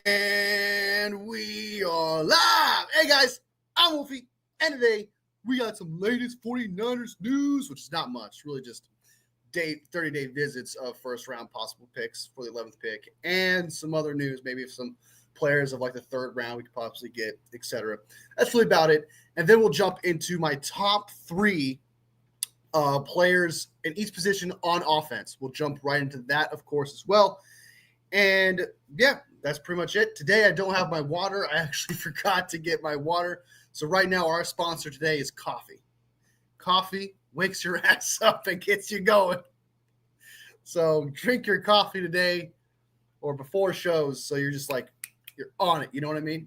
And we are live. Hey guys, I'm Wolfie, and today we got some latest 49ers news, which is not much, really just 30-day visits of first round possible picks for the 11th pick, and some other news, maybe if some players of like the third round we could possibly get, etc. That's really about it. And then we'll jump into my top three players in each position on offense. We'll jump right into that, of course, as well. And yeah, that's pretty much it. Today I don't have my water. I actually forgot to get my water. So right now our sponsor today is coffee. Coffee wakes your ass up and gets you going. So drink your coffee today or before shows so you're just like, you're on it. You know what I mean?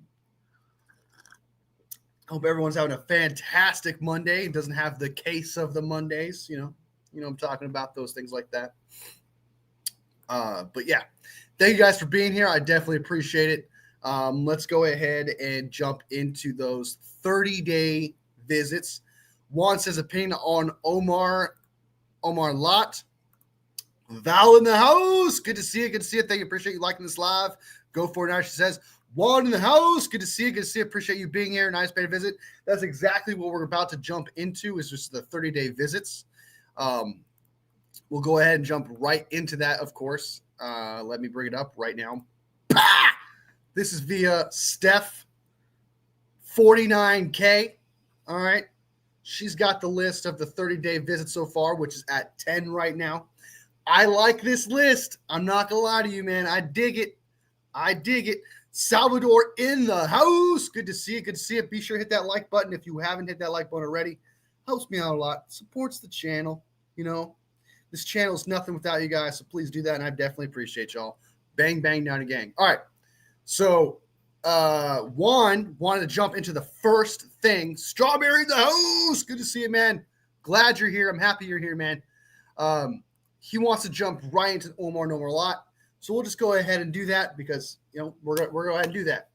Hope everyone's having a fantastic Monday and doesn't have the case of the Mondays. You know I'm talking about, those things like that. But yeah, thank you guys for being here. I definitely appreciate it. Let's go ahead and jump into those 30-day visits. Juan says opinion on Omar Lott. Val in the house. Good to see you. Good to see you. Thank you. Appreciate you liking this live. Go for it now. She says, Juan in the house. Good to see you. Good to see you. Appreciate you being here. Nice paid visit. That's exactly what we're about to jump into, is just the 30-day visits. We'll go ahead and jump right into that, of course. Let me bring it up right now. Bah! This is via Steph 49K. All right. She's got the list of the 30-day visits so far, which is at 10 right now. I like this list. I'm not going to lie to you, man. I dig it. Salvador in the house. Good to see you. Good to see you. Be sure to hit that like button if you haven't hit that like button already. Helps me out a lot. Supports the channel. You know, this channel is nothing without you guys, so please do that, and I definitely appreciate y'all. Bang, bang, down a gang. All right. So Juan wanted to jump into the first thing. Strawberry in the house. Good to see you, man. Glad you're here. I'm happy you're here, man. He wants to jump right into Omar Lott. So we'll just go ahead and do that because, we're going to go ahead and do that.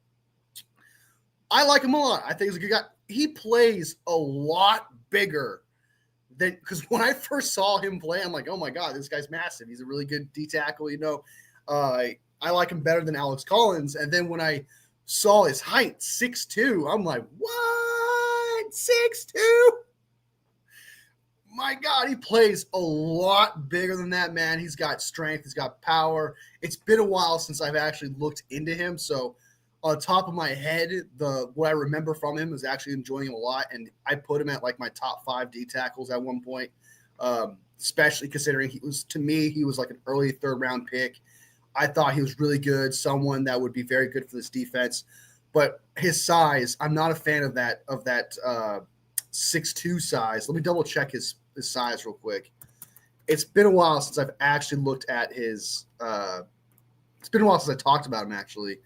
I like him a lot. I think he's a good guy. He plays a lot bigger than, because when I first saw him play, I'm like, oh my God, this guy's massive. He's a really good D tackle. I like him better than Alex Collins. And then when I saw his height, 6'2", I'm like, what? 6'2"? My God, he plays a lot bigger than that, man. He's got strength. He's got power. It's been a while since I've actually looked into him. So on top of my head, what I remember from him is actually enjoying him a lot. And I put him at like my top 5 D tackles at one point, especially considering he was like an early third round pick. I thought he was really good, someone that would be very good for this defense. But his size, I'm not a fan of that 6'2" size. Let me double check his size real quick. It's been a while since I've actually looked at his it's been a while since I talked about him, actually.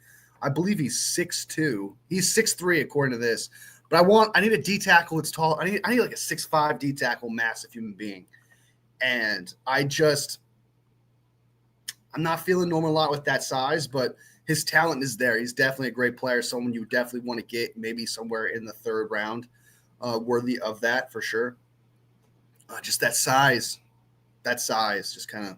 I believe he's 6'2". He's 6'3", according to this. But I need a D tackle that's tall. I need like a 6'5" D tackle, massive human being. And I'm not feeling Norman a lot with that size, but his talent is there. He's definitely a great player, someone you definitely want to get maybe somewhere in the third round, worthy of that for sure. Just that size, just kind of.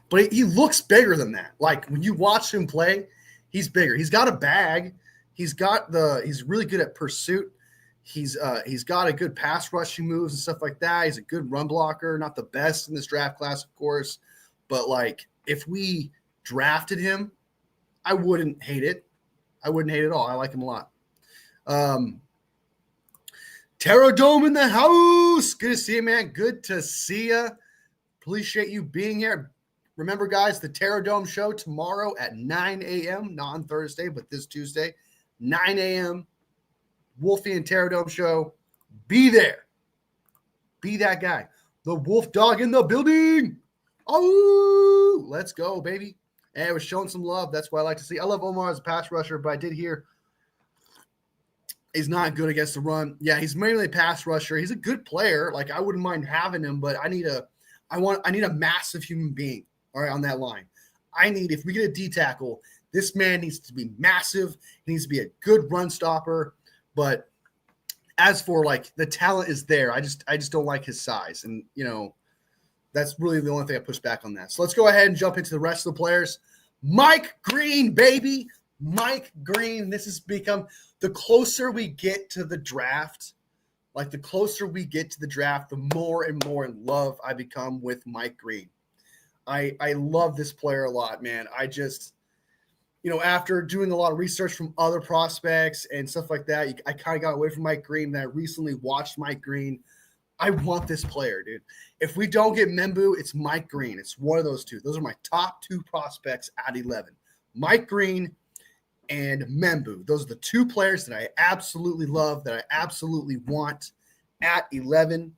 But he looks bigger than that. Like when you watch him play, he's bigger. He's got a bag. He's really good at pursuit. He's got a good pass rushing moves and stuff like that. He's a good run blocker. Not the best in this draft class, of course, but like if we drafted him, I wouldn't hate it. I wouldn't hate it at all. I like him a lot. Terror Dome in the house. Good to see you, man. Good to see you. Appreciate you being here. Remember, guys, the Terror Dome show tomorrow at 9 a.m., not on Thursday, but this Tuesday, 9 a.m., Wolfie and Terror Dome show. Be there. Be that guy. The Wolf Dog in the building. Oh, let's go, baby. And I was showing some love. That's what I like to see. I love Omar as a pass rusher, but I did hear he's not good against the run. Yeah, he's mainly a pass rusher. He's a good player. Like, I wouldn't mind having him, but I need a massive human being, all right, on that line. If we get a D tackle, this man needs to be massive. He needs to be a good run stopper. But as for like the talent is there, I just don't like his size. And, that's really the only thing I push back on that. So let's go ahead and jump into the rest of the players. Mike Green, baby. Mike Green, this has become the closer we get to the draft, the more and more in love I become with Mike Green. I love this player a lot, man. I just, after doing a lot of research from other prospects and stuff like that, I kind of got away from Mike Green. Then I recently watched Mike Green. I want this player, dude. If we don't get Membu, it's Mike Green. It's one of those two. Those are my top two prospects at 11. Mike Green and Membu. Those are the two players that I absolutely love, that I absolutely want at 11.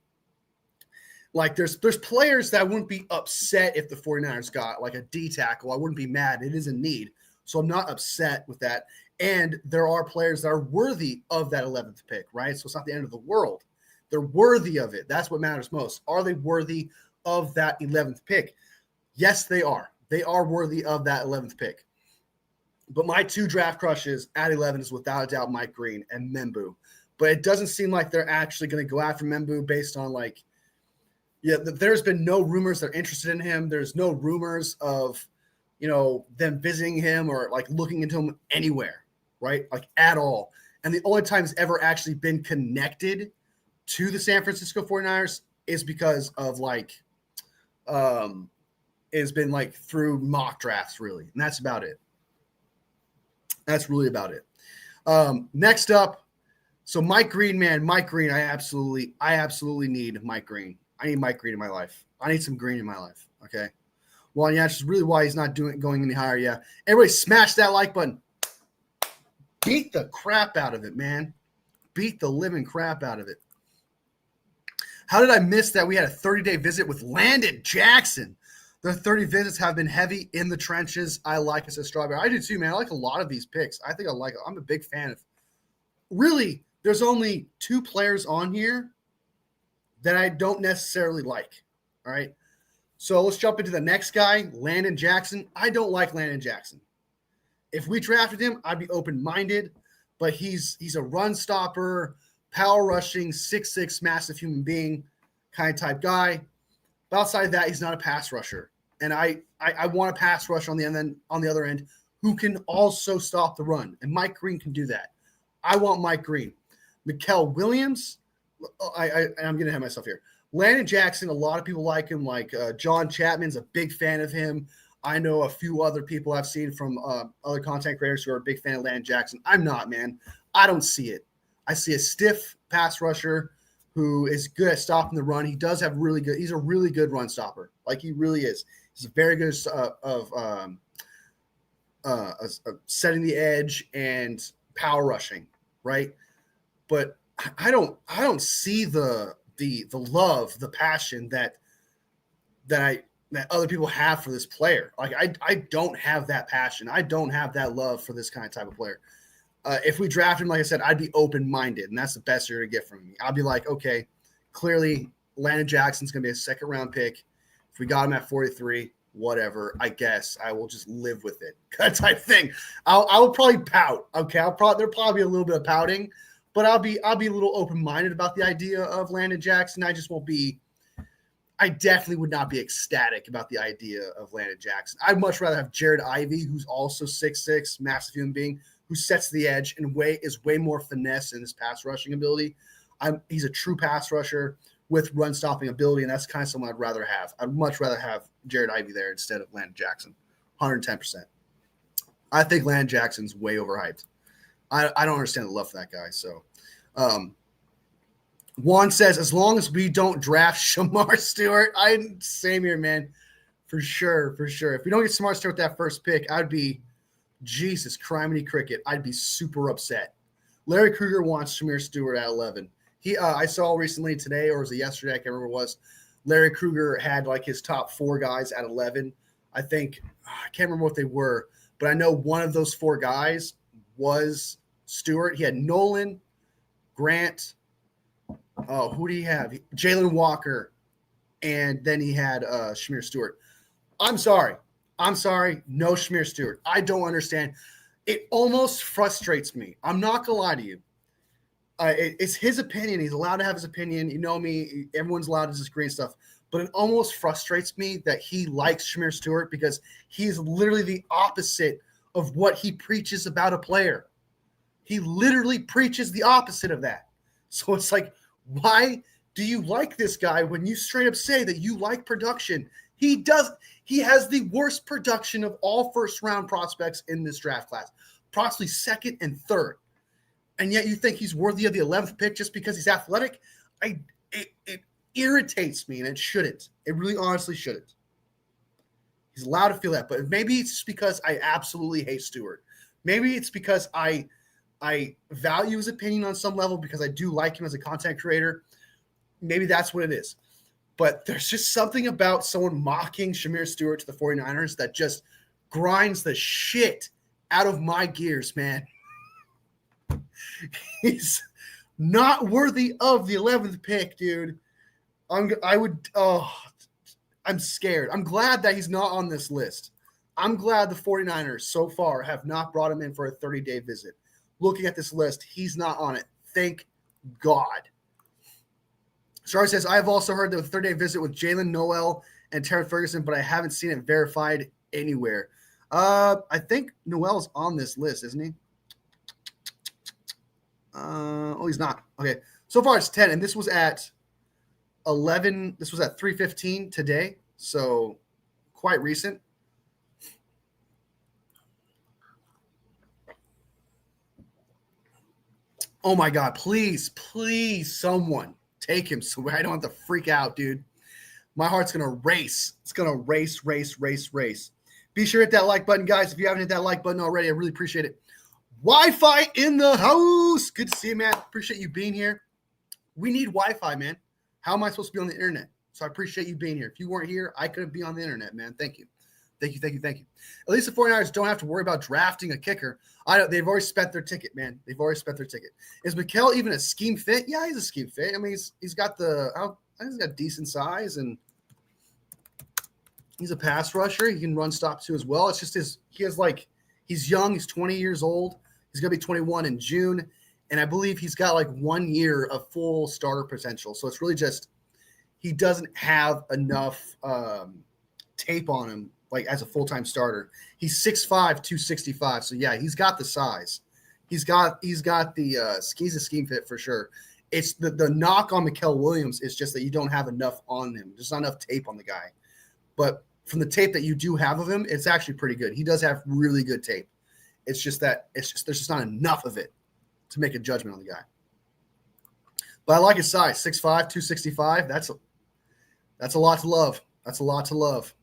Like there's players that I wouldn't be upset if the 49ers got, like a D tackle. I wouldn't be mad. It is a need. So I'm not upset with that. And there are players that are worthy of that 11th pick, right? So it's not the end of the world. They're worthy of it. That's what matters most. Are they worthy of that 11th pick? Yes, they are. They are worthy of that 11th pick. But my two draft crushes at 11 is without a doubt Mike Green and Membu. But it doesn't seem like they're actually going to go after Membu based on there's been no rumors they're interested in him. There's no rumors of, them visiting him or like looking into him anywhere, right? Like at all. And the only time he's ever actually been connected to the San Francisco 49ers is because of it's been like through mock drafts, really. And that's about it. That's really about it. Next up, so Mike Green, man, I absolutely need Mike Green. I need Mike Green in my life. I need some green in my life. Okay. Well, yeah, that's really why he's not going any higher. Yeah. Everybody smash that like button. Beat the crap out of it, man. Beat the living crap out of it. How did I miss that we had a 30-day visit with Landon Jackson? The 30 visits have been heavy in the trenches. I like it, says Strawberry. I do too, man. I like a lot of these picks. I think I like it. I'm a big fan of. Really, there's only two players on here that I don't necessarily like. All right. So let's jump into the next guy, Landon Jackson. I don't like Landon Jackson. If we drafted him, I'd be open-minded, but he's a run stopper, power rushing, 6'6", massive human being kind of type guy. But outside of that, he's not a pass rusher. And I want a pass rush on the other end who can also stop the run. And Mike Green can do that. I want Mike Green. Mikael Williams, I'm going to have myself here. Landon Jackson, a lot of people like him. Like John Chapman's a big fan of him. I know a few other people I've seen from other content creators who are a big fan of Landon Jackson. I'm not, man. I don't see it. I see a stiff pass rusher who is good at stopping the run. He does have he's a really good run stopper. Like he really is. He's very good of setting the edge and power rushing, right? But I don't see the love, the passion that other people have for this player. Like I don't have that passion. I don't have that love for this kind of type of player. If we draft him, like I said, I'd be open-minded, and that's the best you're going to get from me. I'll be like, okay, clearly Landon Jackson's going to be a second-round pick. If we got him at 43, whatever, I guess I will just live with it type thing. I'll probably pout, okay? There'll probably be a little bit of pouting, but I'll be a little open-minded about the idea of Landon Jackson. I definitely would not be ecstatic about the idea of Landon Jackson. I'd much rather have Jared Ivey, who's also 6'6", massive human being, who sets the edge and is way more finesse in his pass rushing ability. He's a true pass rusher with run stopping ability, and that's kind of someone I'd rather have. I'd much rather have Jared Ivey there instead of Landon Jackson, 110%. I think Landon Jackson's way overhyped. I don't understand the love for that guy. So Juan says, as long as we don't draft Shamar Stewart, same here, man. For sure. If we don't get Shamar Stewart that first pick, I'd be Jesus, criminy cricket. I'd be super upset. Larry Krueger wants Shamar Stewart at 11. I saw recently today, or was it yesterday? I can't remember what it was. Larry Krueger had like his top 4 guys at 11. I think, I can't remember what they were, but I know one of those 4 guys was Stewart. He had Nolan, Grant. Oh, who do you have? Jalen Walker. And then he had Shamar Stewart. I'm sorry. No Shamar Stewart. I don't understand. It almost frustrates me. I'm not going to lie to you. It's his opinion. He's allowed to have his opinion. You know me. Everyone's allowed to disagree and stuff. But it almost frustrates me that he likes Shamar Stewart because he's literally the opposite of what he preaches about a player. He literally preaches the opposite of that. So it's like, why do you like this guy when you straight up say that you like production? He has the worst production of all first-round prospects in this draft class, possibly second and third. And yet you think he's worthy of the 11th pick just because he's athletic? It irritates me, and it shouldn't. It really honestly shouldn't. He's allowed to feel that, but maybe it's just because I absolutely hate Stewart. Maybe it's because I value his opinion on some level because I do like him as a content creator. Maybe that's what it is. But there's just something about someone mocking Shamir Stewart to the 49ers that just grinds the shit out of my gears, man. He's not worthy of the 11th pick, dude. I'm scared. I'm glad that he's not on this list. I'm glad the 49ers so far have not brought him in for a 30-day visit. Looking at this list, he's not on it. Thank God. Charlie says, I've also heard the 30-day visit with Jalen Noel and Terrence Ferguson, but I haven't seen it verified anywhere. I think Noel's on this list, isn't he? He's not. Okay. So far it's 10, and this was at 11. This was at 3:15 today, so quite recent. Oh my God, please, someone take him so I don't have to freak out, dude. My heart's going to race. It's going to race. Be sure to hit that like button, guys. If you haven't hit that like button already, I really appreciate it. Wi-Fi in the house. Good to see you, man. Appreciate you being here. We need Wi-Fi, man. How am I supposed to be on the internet? So I appreciate you being here. If you weren't here, I couldn't be on the internet, man. Thank you. At least the 49ers don't have to worry about drafting a kicker. They've already spent their ticket, man. Is Mikel even a scheme fit? Yeah, he's a scheme fit. I mean, he's got decent size, and he's a pass rusher. He can run stop too as well. It's just he's young. He's 20 years old. He's going to be 21 in June. And I believe he's got like 1 year of full starter potential. So it's really just he doesn't have enough tape on him like as a full-time starter. He's 6'5", 265. So yeah, he's got the size. He's got the he's a scheme fit for sure. It's the knock on Mikel Williams is just that you don't have enough on him. There's not enough tape on the guy. But from the tape that you do have of him, it's actually pretty good. He does have really good tape. It's just there's just not enough of it to make a judgment on the guy. But I like his size, 6'5", 265. That's a lot to love.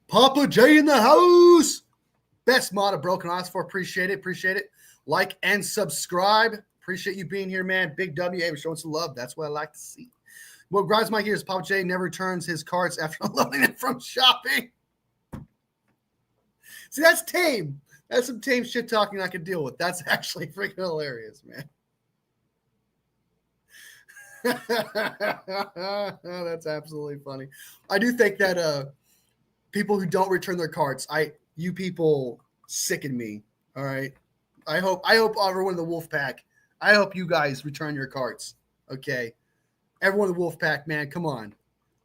Papa J in the house. Best mod of Broken Odds for. Appreciate it. Like and subscribe. Appreciate you being here, man. Big W. Hey, we're showing some love. That's what I like to see. What grinds my gears, Papa J never returns his cards after unloading them from shopping. See, that's tame. That's some tame shit talking I could deal with. That's actually freaking hilarious, man. That's absolutely funny. I do think that people who don't return their cards, you people sicken me. All right. I hope everyone in the Wolf Pack, I hope you guys return your cards. Okay. Everyone in the Wolf Pack, man, come on.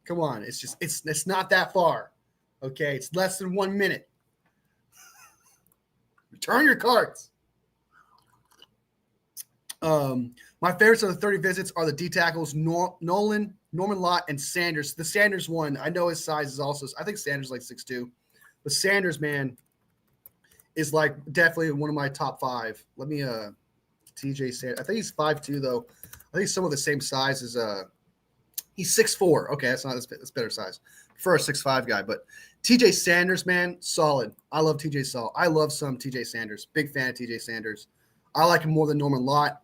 It's not that far. Okay. It's less than 1 minute. Return your cards. My favorites of the 30 visits are the D tackles, Nolan, Norman Lott, and Sanders. The Sanders one, I know his size is also, I think Sanders is like 6'2". But Sanders, man, is like definitely one of my top 5. Let me, TJ Sanders. I think he's 5'2", though. I think some of the same size as, he's 6'4". Okay, that's better size for a 6'5" guy. But TJ Sanders, man, solid. I love I love some TJ Sanders. Big fan of TJ Sanders. I like him more than Norman Lott.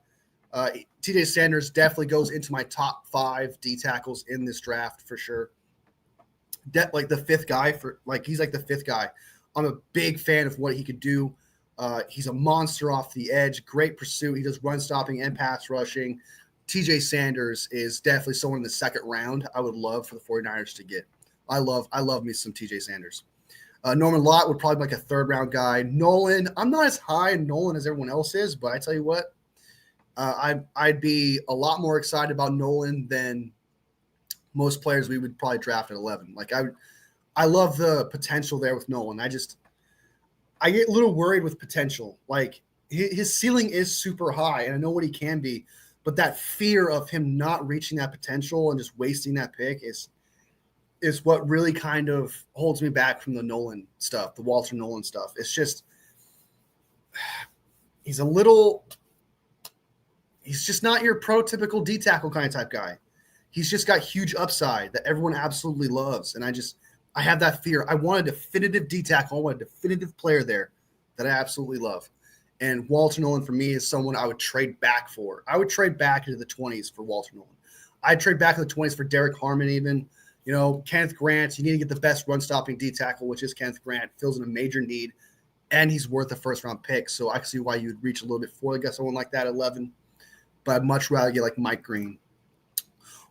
TJ Sanders definitely goes into my top 5 D tackles in this draft for sure. Like the 5th guy he's like the 5th guy. I'm a big fan of what he could do. He's a monster off the edge, great pursuit. He does run stopping and pass rushing. TJ Sanders is definitely someone in the 2nd round I would love for the 49ers to get. I love me some TJ Sanders. Norman Lott would probably be like a 3rd round guy. Nolan, I'm not as high in Nolan as everyone else is, but I tell you what, I'd be a lot more excited about Nolan than most players we would probably draft at 11. Like I love the potential there with Nolan. I get a little worried with potential. Like his ceiling is super high, and I know what he can be, but that fear of him not reaching that potential and just wasting that pick is what really kind of holds me back from the Nolan stuff, the Walter Nolan stuff. It's just he's just not your prototypical D tackle kind of type guy. He's just got huge upside that everyone absolutely loves, and I have that fear. I want a definitive D tackle. I want a definitive player there that I absolutely love. And Walter Nolan for me is someone I would trade back for. I would trade back into the 20s for Walter Nolan. I'd trade back in the 20s for Derek Harmon even. You know, Kenneth Grant, you need to get the best run-stopping D tackle, which is Kenneth Grant. Fills in a major need, and he's worth a first-round pick. So I can see why you would reach a little bit for someone like that at 11. But I'd much rather get like Mike Green.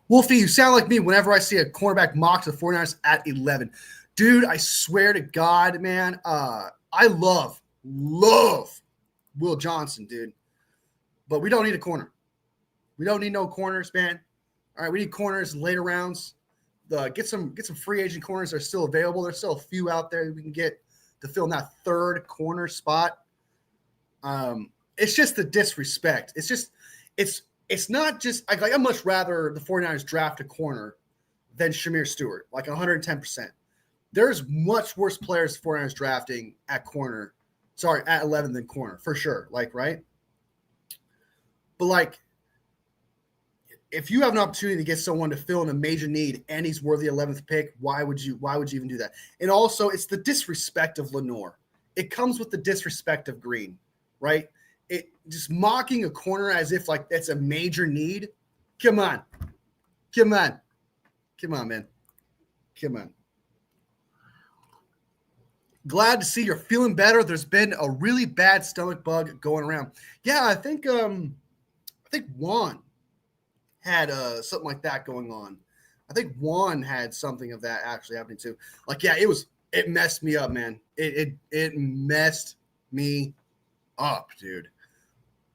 Wolfie, you sound like me whenever I see a cornerback mock to the 49ers at 11. Dude, I swear to God, man, I love Will Johnson, dude. But we don't need a corner. We don't need no corners, man. All right, we need corners in later rounds. Get some free agent corners that are still available. There's still a few out there that we can get to fill in that third corner spot. It's just the disrespect. It's not just – I'd much rather the 49ers draft a corner than Shamir Stewart, like 110%. There's much worse players the 49ers drafting at 11 than corner, for sure, like, right? But, like, if you have an opportunity to get someone to fill in a major need and he's worth the 11th pick, why would you even do that? And also, it's the disrespect of Lenoir. It comes with the disrespect of Green, right? It just mocking a corner as if like that's a major need. Come on, man. Come on. Glad to see you're feeling better. There's been a really bad stomach bug going around. Yeah, I think Juan had something like that going on. I think Juan had something of that actually happening too. Like, yeah, it messed me up, man. It messed me up, dude.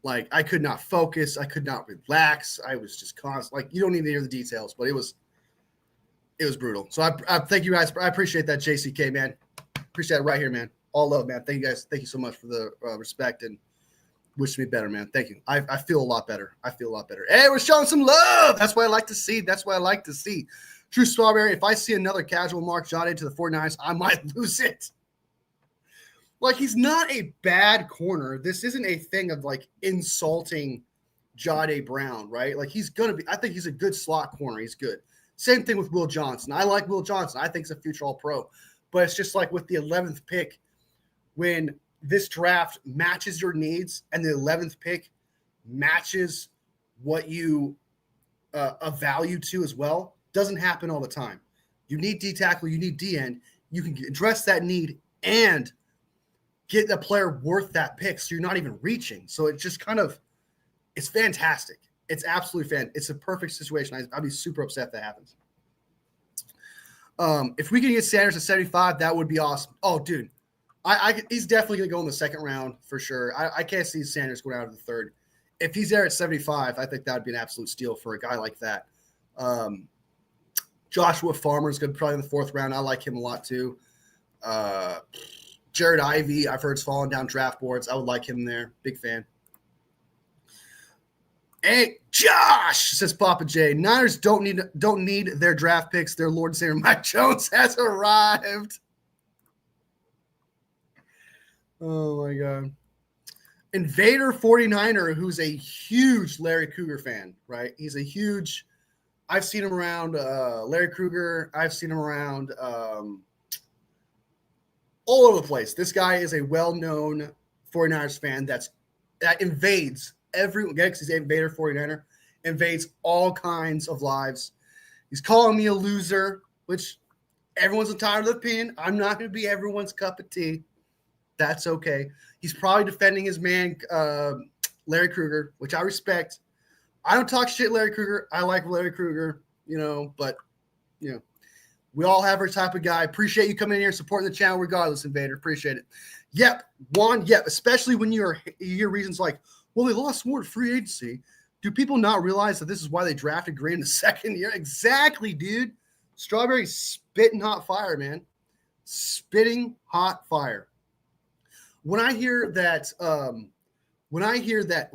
Like, I could not focus. I could not relax. I was just constant. Like, you don't need to hear the details, but it was brutal. So I thank you guys. I appreciate that, JCK, man. Appreciate it right here, man. All love, man. Thank you guys. Thank you so much for the respect and wishing me better, man. Thank you. I feel a lot better. Hey, we're showing some love. That's what I like to see. True Strawberry, if I see another casual Mark Jade to the 49ers, I might lose it. Like, he's not a bad corner. This isn't a thing of, like, insulting Jade Brown, right? Like, I think he's a good slot corner. He's good. Same thing with Will Johnson. I like Will Johnson. I think he's a future All-Pro. But it's just like with the 11th pick, when this draft matches your needs and the 11th pick matches what you a value to as well, doesn't happen all the time. You need D tackle, you need D end. You can address that need and get a player worth that pick, so you're not even reaching. So it's just it's fantastic. It's absolutely fantastic. It's a perfect situation. I'd be super upset if that happens. If we can get Sanders at 75, that would be awesome. Oh, dude, he's definitely going to go in the second round for sure. I can't see Sanders going out of the third. If he's there at 75, I think that would be an absolute steal for a guy like that. Joshua Farmer is going to be probably in the fourth round. I like him a lot too. Jared Ivey, I've heard, is falling down draft boards. I would like him there. Big fan. Hey, Josh, says Papa J. Niners don't need their draft picks. Their Lord and Savior Mike Jones has arrived. Oh, my God. Invader 49er, who's a huge Larry Krueger fan, right? He's a huge – I've seen him around Larry Krueger. I've seen him around all over the place. This guy is a well-known 49ers fan that invades – everyone gets his Invader 49er, invades all kinds of lives. He's calling me a loser, which everyone's entitled to opinion. I'm not going to be everyone's cup of tea. That's okay. He's probably defending his man, Larry Krueger, which I respect. I don't talk shit, Larry Krueger. I like Larry Krueger, but, we all have our type of guy. Appreciate you coming in here supporting the channel regardless, Invader. Appreciate it. Yep, Juan, yep, especially when you hear reasons like, well, they lost more to free agency. Do people not realize that this is why they drafted Green in the second year? Exactly, dude. Strawberry spitting hot fire, man. Spitting hot fire. when I hear that,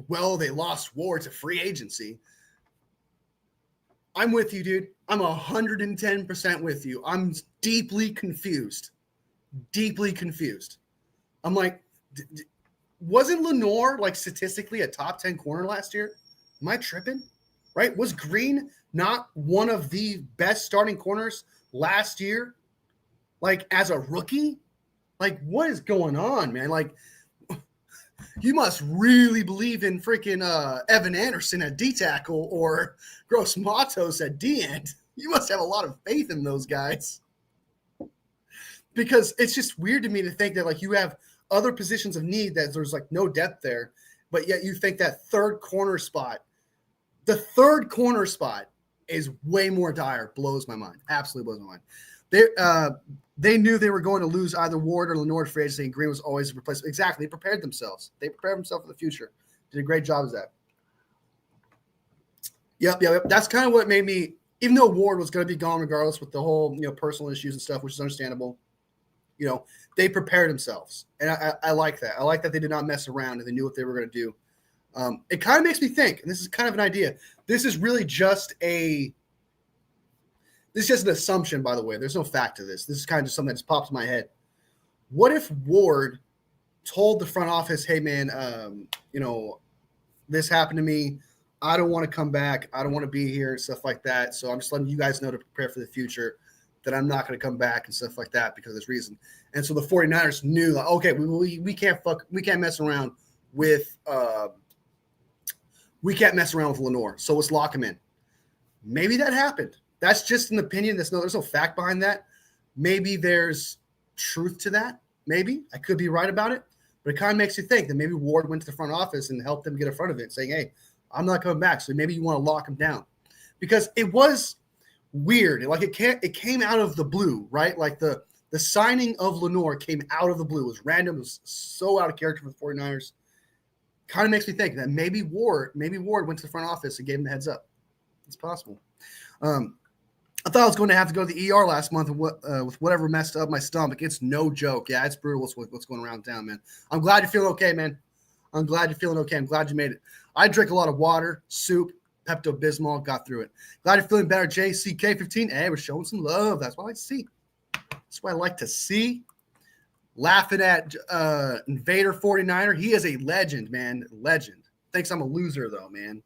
well, they lost Ward to free agency, I'm with you, dude. I'm 110% with you. I'm deeply confused. I'm like, wasn't Lenoir like statistically a top 10 corner last year? Am I tripping? Right? Was Green not one of the best starting corners last year? Like as a rookie? Like what is going on, man? Like you must really believe in freaking Evan Anderson at D tackle or Gross Matos at D end. You must have a lot of faith in those guys. Because it's just weird to me to think that like you have other positions of need that there's like no depth there, but yet you think that the third corner spot is way more dire. Blows my mind. Absolutely blows my mind. They knew they were going to lose either Ward or Lenoir free agency, and Green was always a replacement. Exactly. They prepared themselves. For the future. Did a great job as that. Yep. That's kind of what made me, even though Ward was going to be gone regardless with the whole, personal issues and stuff, which is understandable, they prepared themselves. And I like that. I like that they did not mess around and they knew what they were going to do. It kind of makes me think, and this is kind of an idea. This is really just an assumption, by the way. There's no fact to this. This is kind of just something that just pops in my head. What if Ward told the front office, hey, man, this happened to me. I don't want to come back. I don't want to be here, stuff like that. So I'm just letting you guys know to prepare for the future that I'm not going to come back and stuff like that because of this reason. And so the 49ers knew, like, okay, we can't mess around with Lenoir. So let's lock him in. Maybe that happened. That's just an opinion. There's no fact behind that. Maybe there's truth to that. Maybe I could be right about it, but it kind of makes you think that maybe Ward went to the front office and helped them get in front of it, saying, "Hey, I'm not coming back." So maybe you want to lock him down because it was weird. Like it came out of the blue, right? Like the signing of Lenoir came out of the blue. It was random. It was so out of character for the 49ers. Kind of makes me think that maybe Ward went to the front office and gave him the heads up. It's possible. I thought I was going to have to go to the ER last month with whatever messed up my stomach. It's no joke. Yeah, it's brutal what's going around town, man. I'm glad you're feeling okay, man. I'm glad you're feeling okay. I'm glad you made it. I drink a lot of water, soup, Pepto-Bismol, got through it. Glad you're feeling better, JCK15. Hey, we're showing some love. That's what I like to see. That's what I like to see. Laughing at Invader 49er. He is a legend, man. Legend. Thinks I'm a loser, though, man.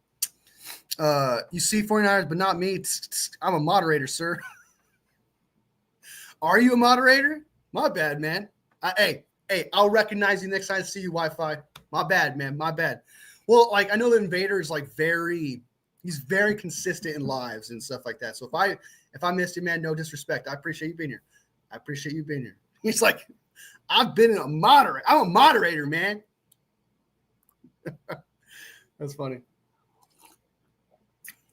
You see 49ers, but not me. I'm a moderator, sir. Are you a moderator? My bad, man. Hey, I'll recognize you next time I see you, Wi-Fi. My bad, man. My bad. Well, like I know the Invader is like he's very consistent in lives and stuff like that. So if I missed you, man, no disrespect. I appreciate you being here. He's like, I've been a moderator. I'm a moderator, man. That's funny.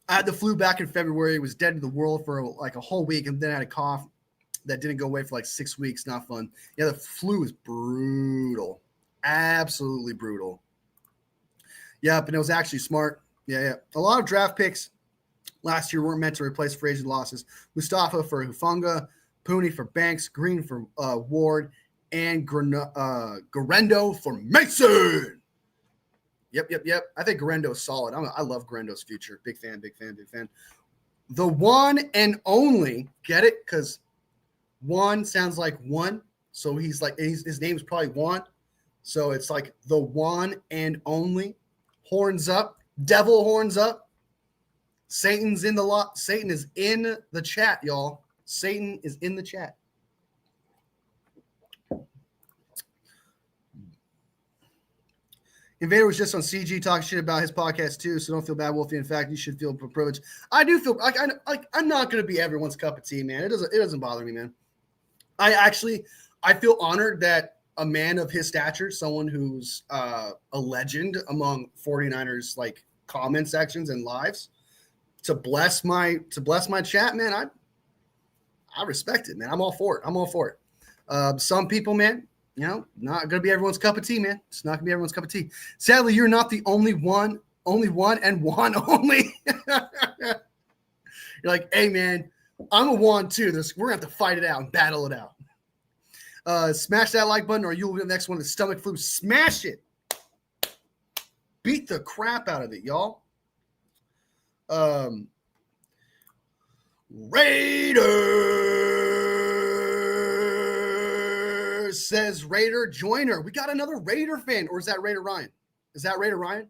I had the flu back in February. Was dead to the world for like a whole week, and then I had a cough that didn't go away for like 6 weeks. Not fun. Yeah, the flu is brutal. Absolutely brutal. Yep, and it was actually smart. Yeah. A lot of draft picks last year weren't meant to replace free agent losses. Mustafa for Hufanga, Pooney for Banks, Green for Ward, and Guerendo for Mason. Yep. I think Guerendo is solid. I love Guerendo's future. Big fan. The one and only, get it? Because one sounds like one. So he's like, his name is probably Juan. So it's like the one and only. Horns up. Devil horns up. Satan's in the lot. Satan is in the chat, y'all. Satan is in the chat. Invader was just on CG talking shit about his podcast too, so don't feel bad, Wolfie. In fact, you should feel privileged. I do feel like I'm not going to be everyone's cup of tea, man. It doesn't bother me, man. I feel honored that a man of his stature, someone who's a legend among 49ers like comment sections and lives, to bless my chat, man. I respect it, man. I'm all for it. Some people, man, not going to be everyone's cup of tea, man. It's not going to be everyone's cup of tea. Sadly, you're not the only one and one only. You're like, hey, man, I'm a one too. We're going to have to fight it out and battle it out. Smash that like button or you'll be the next one to stomach flu. Smash it. Beat the crap out of it, y'all. Raiders says Raider Joiner. We got another Raider fan. Or is that Raider Ryan? Is that Raider Ryan?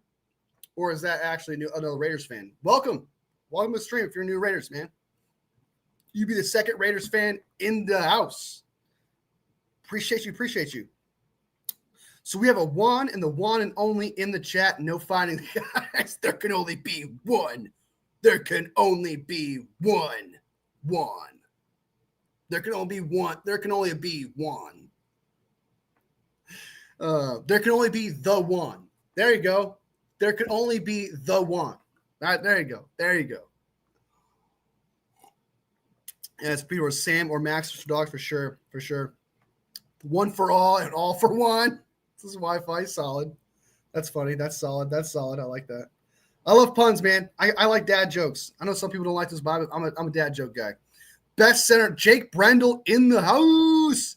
Or is that actually another Raiders fan? Welcome. Welcome to the stream if you're a new Raiders, man. You be the second Raiders fan in the house. Appreciate you. So we have a one and the one and only in the chat. No finding the guys. There can only be one. There can only be one. There can only be one. There can only be one. There can only be the one. There you go. There can only be the one. All right, there you go. Yeah, it's either Sam or Max for dogs for sure. One for all and all for one. This is Wi-Fi. Solid. That's funny. That's solid. I like that. I love puns, man. I like dad jokes. I know some people don't like this, but I'm a dad joke guy. Best center, Jake Brendel in the house.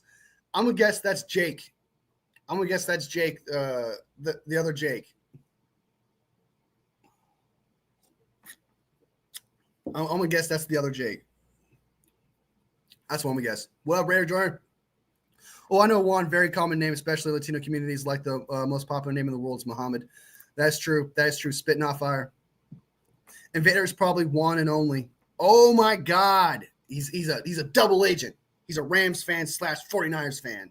I'm going to guess that's Jake. The other Jake. I'm going to guess that's the other Jake. That's what I'm going to guess. What up, Raider Jordan? Oh, I know one very common name, especially Latino communities, like the most popular name in the world is Muhammad. That's true. Spitting off fire. Invader is probably one and only. Oh, my God. He's a double agent. He's a Rams fan / 49ers fan.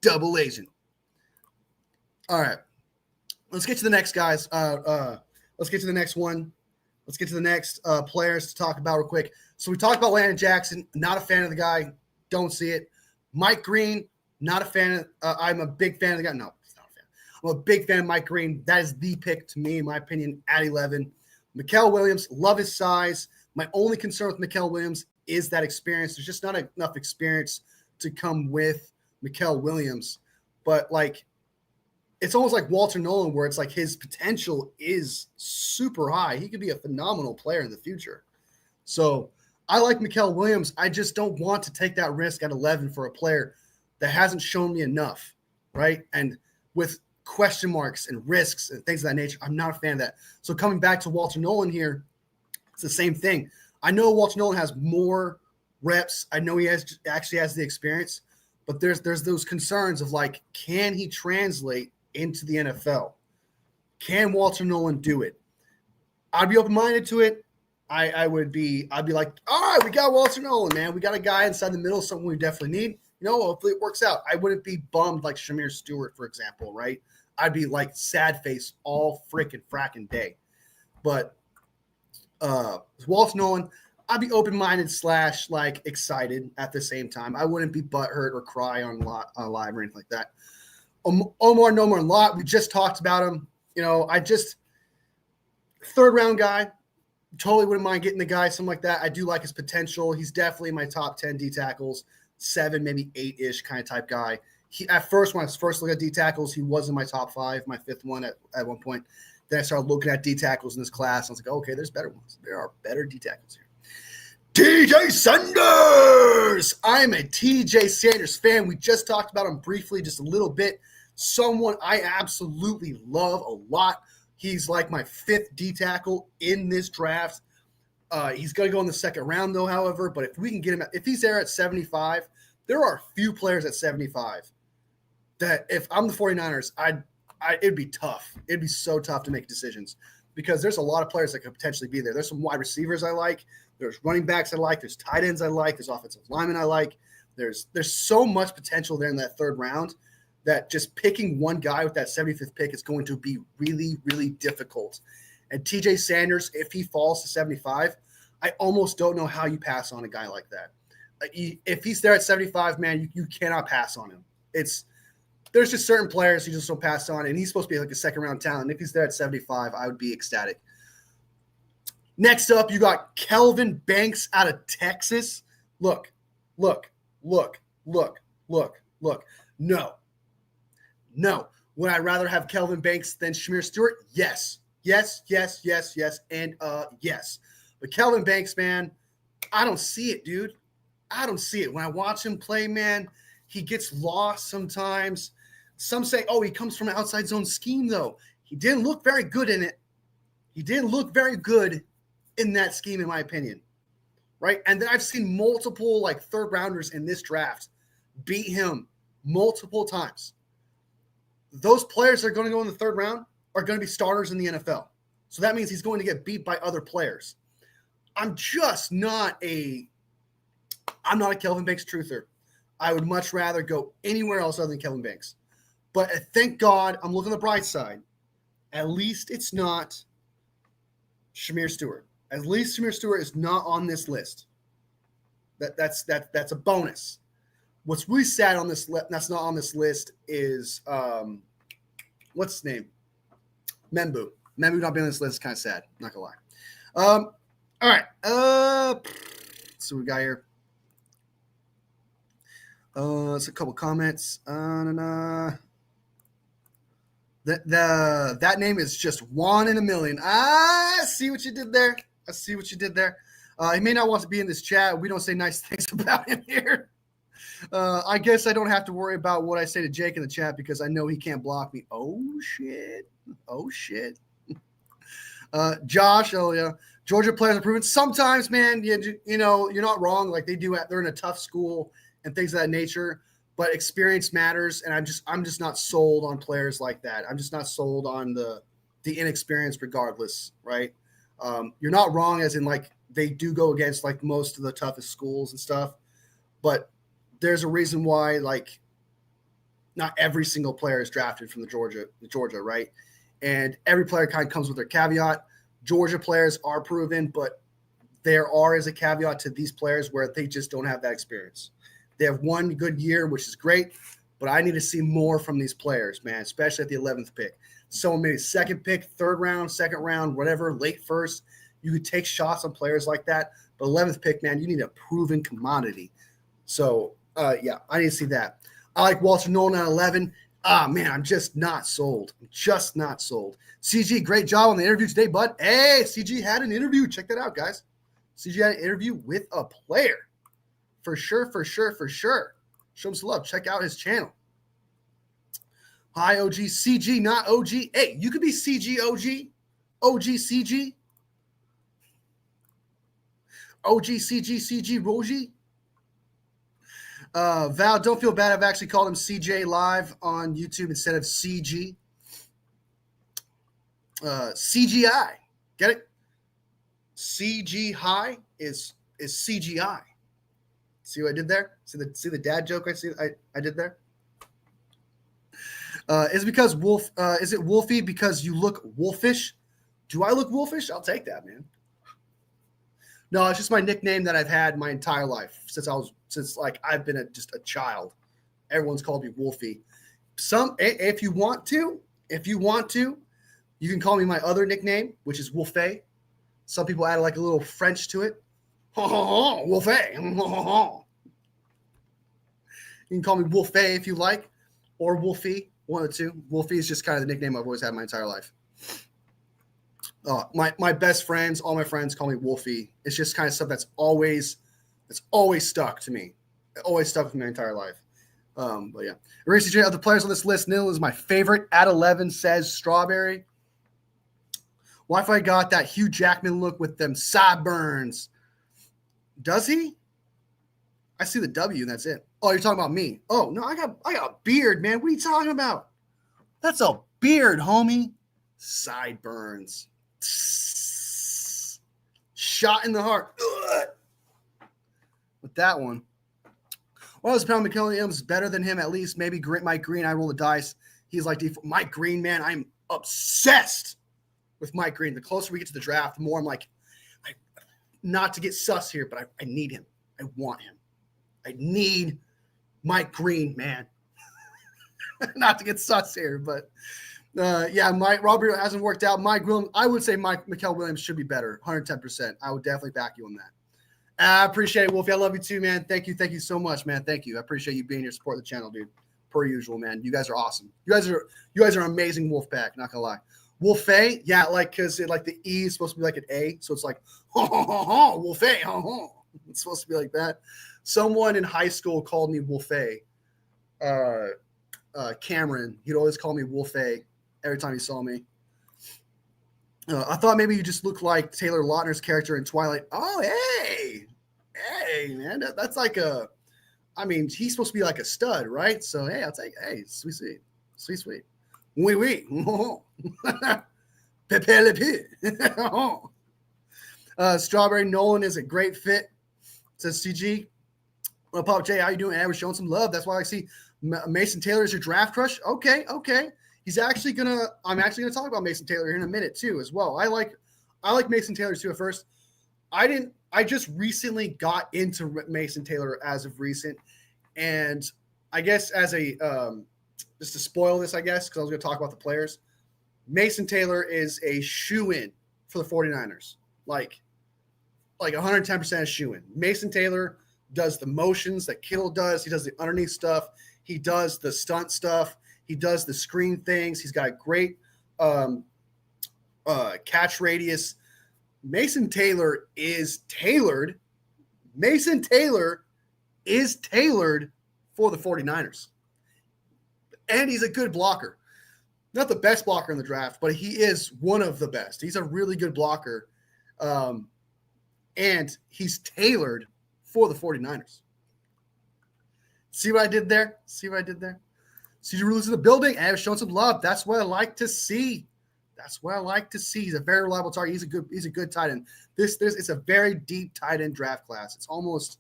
Double agent. All right. Let's get to the next guys. Let's get to the next one. Let's get to the next players to talk about real quick. So we talked about Landon Jackson. Not a fan of the guy. Don't see it. Mike Green, not a fan of I'm a big fan of the guy. No, he's not a fan. I'm a big fan of Mike Green. That is the pick to me, in my opinion, at 11. Mikael Williams, love his size. My only concern with Mikael Williams is that experience. There's just not enough experience to come with Mikael Williams. But, like, it's almost like Walter Nolan, where it's like his potential is super high. He could be a phenomenal player in the future. So I like Mikael Williams. I just don't want to take that risk at 11 for a player that hasn't shown me enough, right? And with question marks and risks and things of that nature, I'm not a fan of that. So coming back to Walter Nolan here, it's the same thing. I know Walter Nolan has more reps. I know he actually has the experience, but there's those concerns of, like, can he translate into the NFL? Can Walter Nolan do it? I'd be open-minded to it. I'd be like, all right, we got Walter Nolan, man. We got a guy inside the middle, something we definitely need. Hopefully it works out. I wouldn't be bummed like Shamir Stewart, for example, right? I'd be like sad face all freaking fracking day. But Walter Nolan, I'd be open-minded / like excited at the same time. I wouldn't be butthurt or cry on live or anything like that. Omar Nomar Lot, we just talked about him. Third round guy. Totally wouldn't mind getting the guy, something like that. I do like his potential. He's definitely in my top 10 D tackles, 7, maybe 8-ish kind of type guy. At first, when I first looked at D tackles, he was in my top 5, my 5th one at one point. Then I started looking at D tackles in this class. I was like, okay, there's better ones. There are better D tackles here. TJ Sanders. I'm a TJ Sanders fan. We just talked about him briefly, just a little bit. Someone I absolutely love a lot. He's like my 5th D tackle in this draft. He's going to go in the 2nd round, though, however. But if we can get him, if he's there at 75, there are a few players at 75 that if I'm the 49ers, it'd be tough. It'd be so tough to make decisions because there's a lot of players that could potentially be there. There's some wide receivers I like. There's running backs I like. There's tight ends I like. There's offensive linemen I like. There's so much potential there in that 3rd round that just picking one guy with that 75th pick is going to be really, really difficult. And TJ Sanders, if he falls to 75, I almost don't know how you pass on a guy like that. If he's there at 75, man, you cannot pass on him. There's just certain players you just don't pass on, and he's supposed to be like a 2nd round talent. If he's there at 75, I would be ecstatic. Next up, you got Kelvin Banks out of Texas. Look. No. Would I rather have Kelvin Banks than Shamir Stewart? Yes. And yes. But Kelvin Banks, man, I don't see it, dude. I don't see it. When I watch him play, man, He gets lost sometimes. Some say, oh, he comes from an outside zone scheme, though. He didn't look very good in it. He didn't look very good in that scheme, in my opinion. Right? And then I've seen multiple like third rounders in this draft beat him multiple times. Those players that are going to go in the third round are going to be starters in the NFL. So that means he's going to get beat by other players. I'm not a Kelvin Banks truther. I would much rather go anywhere else other than Kelvin Banks. But thank God I'm looking on the bright side. At least it's not Shamir Stewart. At least Shamir Stewart is not on this list. That's a bonus. What's really sad on this that's not on this list is what's his name? Membu. Membu not being on this list is kind of sad. Not gonna lie. All right. Let's see what we got here. It's a couple comments. That name is just one in a million. I see what you did there. He may not want to be in this chat. We don't say nice things about him here. I guess I don't have to worry about what I say to Jake in the chat because I know he can't block me. Oh, shit. Josh, oh, yeah. Georgia players are proven. Sometimes, man, you know, you're not wrong. Like they're in a tough school and things of that nature. But experience matters, and I'm just not sold on players like that. I'm just not sold on the inexperience regardless, right? You're not wrong as in, like, they do go against, like, most of the toughest schools and stuff. But there's a reason why, like, not every single player is drafted from the Georgia, right? And every player kind of comes with their caveat. Georgia players are proven, but there is a caveat to these players where they just don't have that experience. They have one good year, which is great, but I need to see more from these players, man, especially at the 11th pick. Someone maybe second pick, third round, second round, whatever, late first. You could take shots on players like that. But 11th pick, man, you need a proven commodity. So, yeah, I need to see that. I like Walter Nolan at 11. Man, I'm just not sold. CG, great job on the interview today, bud. Hey, CG had an interview. Check that out, guys. CG had an interview with a player. For sure. Show him some love. Check out his channel. Hi, OG CG, not OG. Hey, you could be CG OG. OG CG. OG CG Rogi. Val, don't feel bad. I've actually called him CJ live on YouTube instead of CG. CGI. Get it? CG high is CGI. See what I did there? See the dad joke I did there? Is it because is it Wolfie because you look wolfish? Do I look wolfish? I'll take that, man. No, it's just my nickname that I've had my entire life since I've been just a child. Everyone's called me Wolfie. If you want to, you can call me my other nickname, which is Wolfie. Some people add like a little French to it. Wolfie. You can call me Wolfie if you like, or Wolfie, one of the two. Wolfie is just kind of the nickname I've always had my entire life. My best friends, all my friends call me Wolfie. It's just kind of stuff that's always stuck to me. It always stuck with me my entire life. But yeah, Eraser J, of the players on this list, Nil is my favorite at 11, says Strawberry. Wi-Fi got that Hugh Jackman look with them sideburns. Does he? I see the W and that's it. Oh, you're talking about me. Oh, no, I got a beard, man. What are you talking about? That's a beard, homie. Sideburns. Shot in the heart. Ugh. With that one. Well, this Pound McKelliams is better than him at least. Maybe Mike Green. I roll the dice. He's like Mike Green, man. I'm obsessed with Mike Green. The closer we get to the draft, the more I'm like, not to get sus here, but I need him. I want him. I need Mike Green, man. Not to get sus here, but yeah, Robert hasn't worked out. Mike Williams, I would say Mikael Williams should be better, 110%. I would definitely back you on that. I appreciate it, Wolfie. I love you too, man. Thank you so much, man. Thank you. I appreciate you being here, support the channel, dude. Per usual, man. You guys are awesome. You guys are an amazing Wolfpack. Not gonna lie. Wolfie, yeah, like because like the E is supposed to be like an A, so it's like Wolfie. It's supposed to be like that. Someone in high school called me Wolfie Cameron. He'd always call me Wolf A every time he saw me. I thought maybe you just looked like Taylor Lautner's character in Twilight. Oh, hey, man, that's like a. I mean, he's supposed to be like a stud, right? So hey, I'll take. Hey, sweet. Oui. Pepe le Pew. Strawberry Nolan is a great fit. Says CG. Well, Pop J, how you doing? I was showing some love. That's why I see Mason Taylor is your draft crush. Okay. I'm actually gonna talk about Mason Taylor here in a minute too, as well. I like Mason Taylor too at first. I just recently got into Mason Taylor as of recent, and I guess as a just to spoil this, I guess, because I was going to talk about the players. Mason Taylor is a shoo-in for the 49ers. Like 110% shoo-in. Mason Taylor does the motions that Kittle does. He does the underneath stuff. He does the stunt stuff. He does the screen things. He's got great catch radius. Mason Taylor is tailored. Mason Taylor is tailored for the 49ers. And he's a good blocker. Not the best blocker in the draft, but he is one of the best. He's a really good blocker. And he's tailored for the 49ers. See what I did there? CG Ruler's in the building. I have shown some love. That's what I like to see. He's a very reliable target. He's a good tight end. It's a very deep tight end draft class. It's almost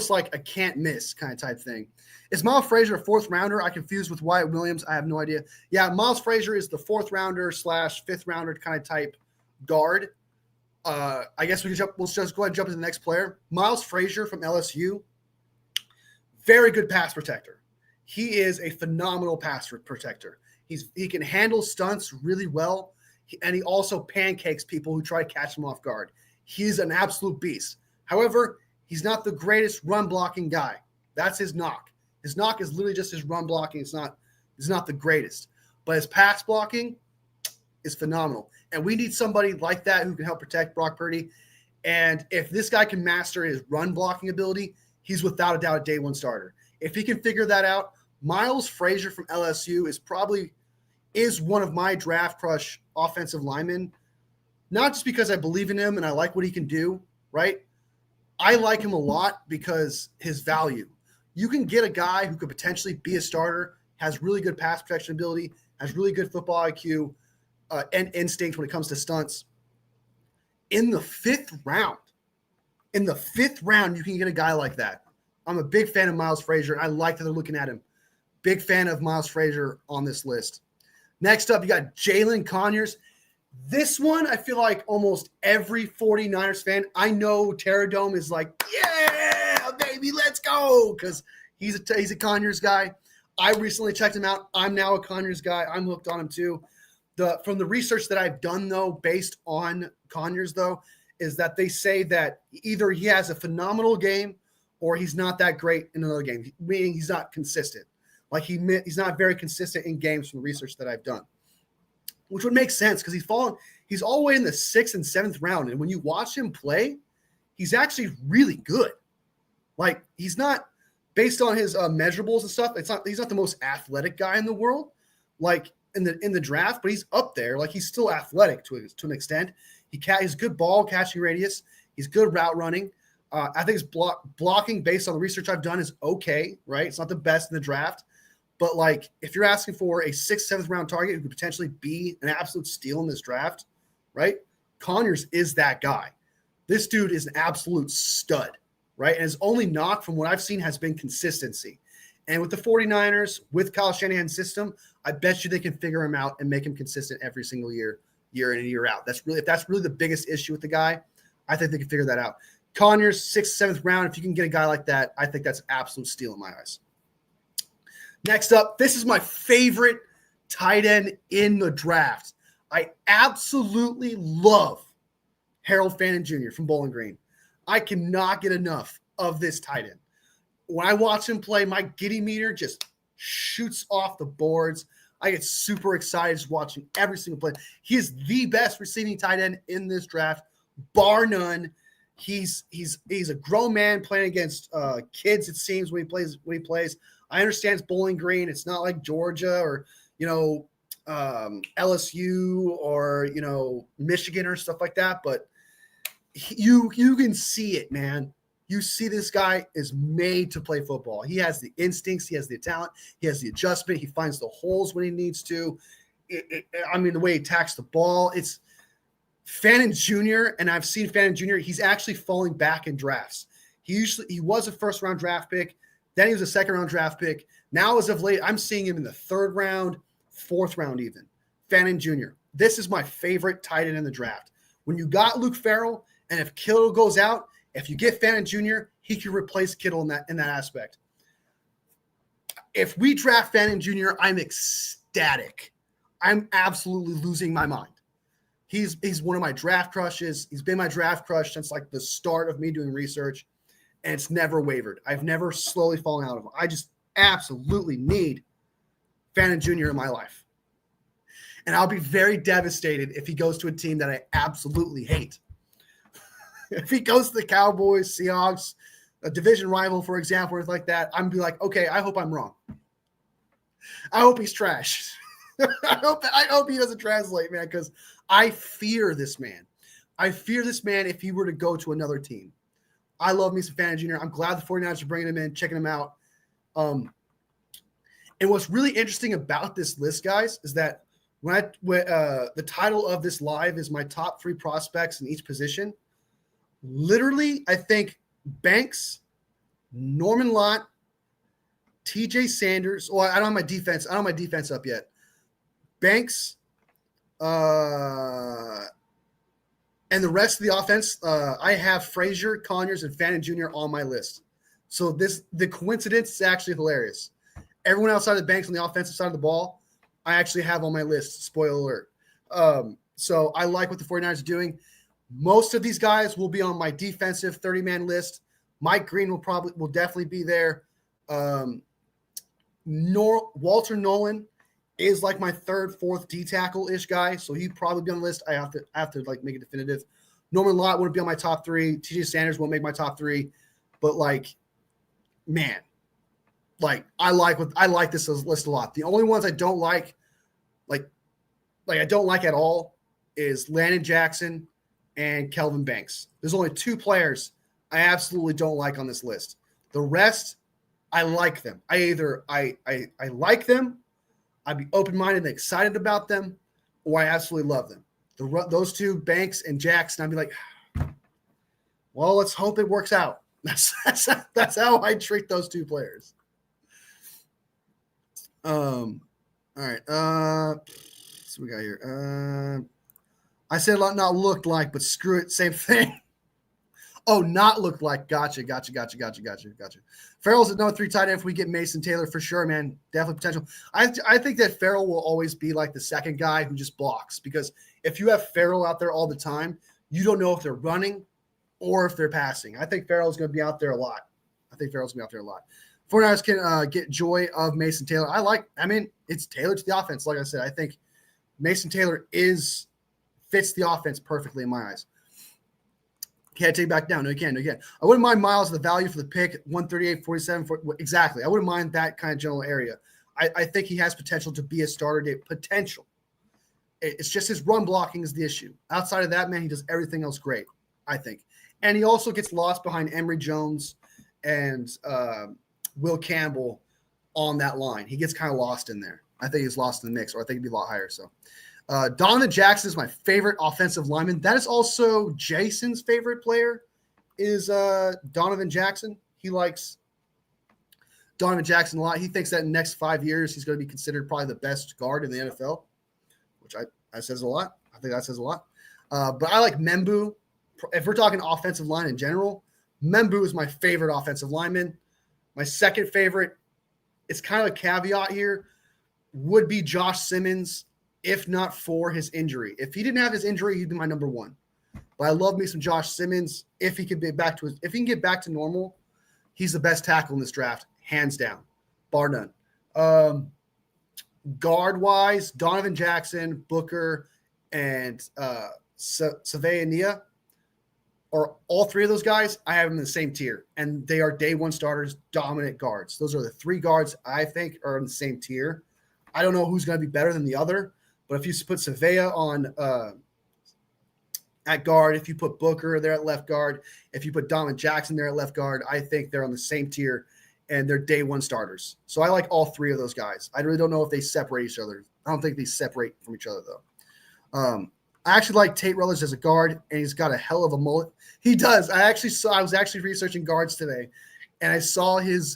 like a can't miss kind of type thing. Is Miles Frazier a fourth rounder? I confused with Wyatt Williams. I have no idea. Yeah, Miles Frazier is the fourth rounder / fifth rounder kind of type guard. I guess we'll just go ahead and jump into the next player. Miles Frazier from LSU. Very good pass protector. He is a phenomenal pass protector. He can handle stunts really well, and he also pancakes people who try to catch him off guard. He's an absolute beast. However, he's not the greatest run blocking guy. That's his knock. His knock is literally just his run blocking. It's not the greatest, but his pass blocking is phenomenal. And we need somebody like that who can help protect Brock Purdy. And if this guy can master his run blocking ability, he's without a doubt a day one starter. If he can figure that out, Miles Frazier from LSU is one of my draft crush offensive linemen, not just because I believe in him and I like what he can do, right? I like him a lot because his value. You can get a guy who could potentially be a starter, has really good pass protection ability, has really good football IQ, and instinct when it comes to stunts. In the fifth round, you can get a guy like that. I'm a big fan of Miles Frazier, and I like that they're looking at him. Big fan of Miles Frazier on this list. Next up, you got Jalen Conyers. This one, I feel like almost every 49ers fan, I know Terradome is like, yeah, baby, let's go, because he's a Conyers guy. I recently checked him out. I'm now a Conyers guy. I'm hooked on him too. From the research that I've done, though, based on Conyers, though, is that they say that either he has a phenomenal game or he's not that great in another game, meaning he's not consistent. Like he's not very consistent in games from the research that I've done, which would make sense because he's all the way in the 6th and 7th round. And when you watch him play, he's actually really good. Like he's not, based on his measurables and stuff, he's not the most athletic guy in the world, like in the draft, but he's up there. Like he's still athletic to an extent. He's good ball catching radius. He's good route running. I think his blocking, based on the research I've done, is okay, right? It's not the best in the draft. But, like, if you're asking for a 6th, 7th round target who could potentially be an absolute steal in this draft, right? Conyers is that guy. This dude is an absolute stud, right? And his only knock from what I've seen has been consistency. And with the 49ers, with Kyle Shanahan's system, I bet you they can figure him out and make him consistent every single year in and year out. If that's really the biggest issue with the guy, I think they can figure that out. Conyers, 6th, 7th round, if you can get a guy like that, I think that's an absolute steal in my eyes. Next up, this is my favorite tight end in the draft. I absolutely love Harold Fannin Jr. from Bowling Green. I cannot get enough of this tight end. When I watch him play, my giddy meter just shoots off the boards. I get super excited just watching every single play. He is the best receiving tight end in this draft, bar none. He's a grown man playing against kids, it seems, when he plays. I understand it's Bowling Green. It's not like Georgia or, LSU or, Michigan or stuff like that. But you can see it, man. You see this guy is made to play football. He has the instincts. He has the talent. He has the adjustment. He finds the holes when he needs to. The way he attacks the ball. It's Fannin Jr., and I've seen Fannin Jr., he's actually falling back in drafts. He was a first-round draft pick. Then he was a second-round draft pick. Now, as of late, I'm seeing him in the third round, fourth round even. Fannin Jr. This is my favorite tight end in the draft. When you got Luke Farrell, and if Kittle goes out, if you get Fannin Jr., he can replace Kittle in that aspect. If we draft Fannin Jr., I'm ecstatic. I'm absolutely losing my mind. He's one of my draft crushes. He's been my draft crush since like the start of me doing research, and it's never wavered. I've never slowly fallen out of him. I just absolutely need Fannin Jr. in my life. And I'll be very devastated if he goes to a team that I absolutely hate. If he goes to the Cowboys, Seahawks, a division rival, for example, or like that, I'm be like, okay, I hope I'm wrong. I hope he's trash. I hope he doesn't translate, man, because I fear this man. I fear this man if he were to go to another team. I love me some Fannin Jr. I'm glad the 49ers are bringing him in, checking him out. And what's really interesting about this list, guys, is that when the title of this live is my top 3 prospects in each position, literally, I think Banks, Norman Lott, TJ Sanders. Well, I don't have my defense. I don't have my defense up yet. Banks, and the rest of the offense, I have Frazier, Conyers, and Fannin Jr. on my list. So the coincidence is actually hilarious. Everyone outside of the Banks on the offensive side of the ball, I actually have on my list. Spoiler alert. So I like what the 49ers are doing. Most of these guys will be on my defensive 30-man list. Mike Green will definitely be there. Walter Nolan is like my third, fourth D tackle-ish guy, so he'd probably be on the list. I have to like make it definitive. Norman Lott wouldn't be on my top 3. TJ Sanders won't make my top 3, but like, man, like I like this list a lot. The only ones I don't like I don't like at all is Landon Jackson and Kelvin Banks. There's only 2 players I absolutely don't like on this list. The rest, I like them. I like them. I'd be open-minded and excited about them, or I absolutely love them. Those 2, Banks and Jackson, I'd be like, well, let's hope it works out. That's how I treat those 2 players. All right. So we got here. I said not looked like, but screw it, same thing. Oh, not looked like. Gotcha. Farrell's at number 3 tight end if we get Mason Taylor for sure, man. Definitely potential. I think that Farrell will always be like the second guy who just blocks, because if you have Farrell out there all the time, you don't know if they're running or if they're passing. I think Farrell's going to be out there a lot. 49ers can get joy of Mason Taylor. It's tailored to the offense. Like I said, I think Mason Taylor fits the offense perfectly in my eyes. Can't take it back down. No, you can't. I wouldn't mind Miles, the value for the pick, 138, 47. Exactly. I wouldn't mind that kind of general area. I think he has potential to be a starter date. Potential. It's just his run blocking is the issue. Outside of that, man, he does everything else great, I think. And he also gets lost behind Emory Jones and Will Campbell on that line. He gets kind of lost in there. I think he's lost in the mix, or I think he'd be a lot higher. So Donovan Jackson is my favorite offensive lineman. That is also Jason's favorite player is Donovan Jackson. He likes Donovan Jackson a lot. He thinks that in the next 5 years, he's going to be considered probably the best guard in the NFL, which that says a lot. I think that says a lot. But I like Membu. If we're talking offensive line in general, Membu is my favorite offensive lineman. My second favorite, it's kind of a caveat here, would be Josh Simmons, if not for his injury. If he didn't have his injury, he'd be my number 1. But I love me some Josh Simmons. If he can get back to normal, he's the best tackle in this draft, hands down, bar none. Guard-wise, Donovan Jackson, Booker, and Savea Nia. or all three of those guys, I have them in the same tier, and they are day one starters, dominant guards. Those are the three guards I think are in the same tier. I don't know who's going to be better than the other, but if you put Savea on at guard, if you put Booker there at left guard, if you put Donovan Jackson there at left guard, I think they're on the same tier, and they're day one starters. So I like all three of those guys. I really don't know if they separate each other. I don't think they separate from each other, though. I actually like Tate Rutledge as a guard, and he's got a hell of a mullet. He does. I was actually researching guards today, and I saw his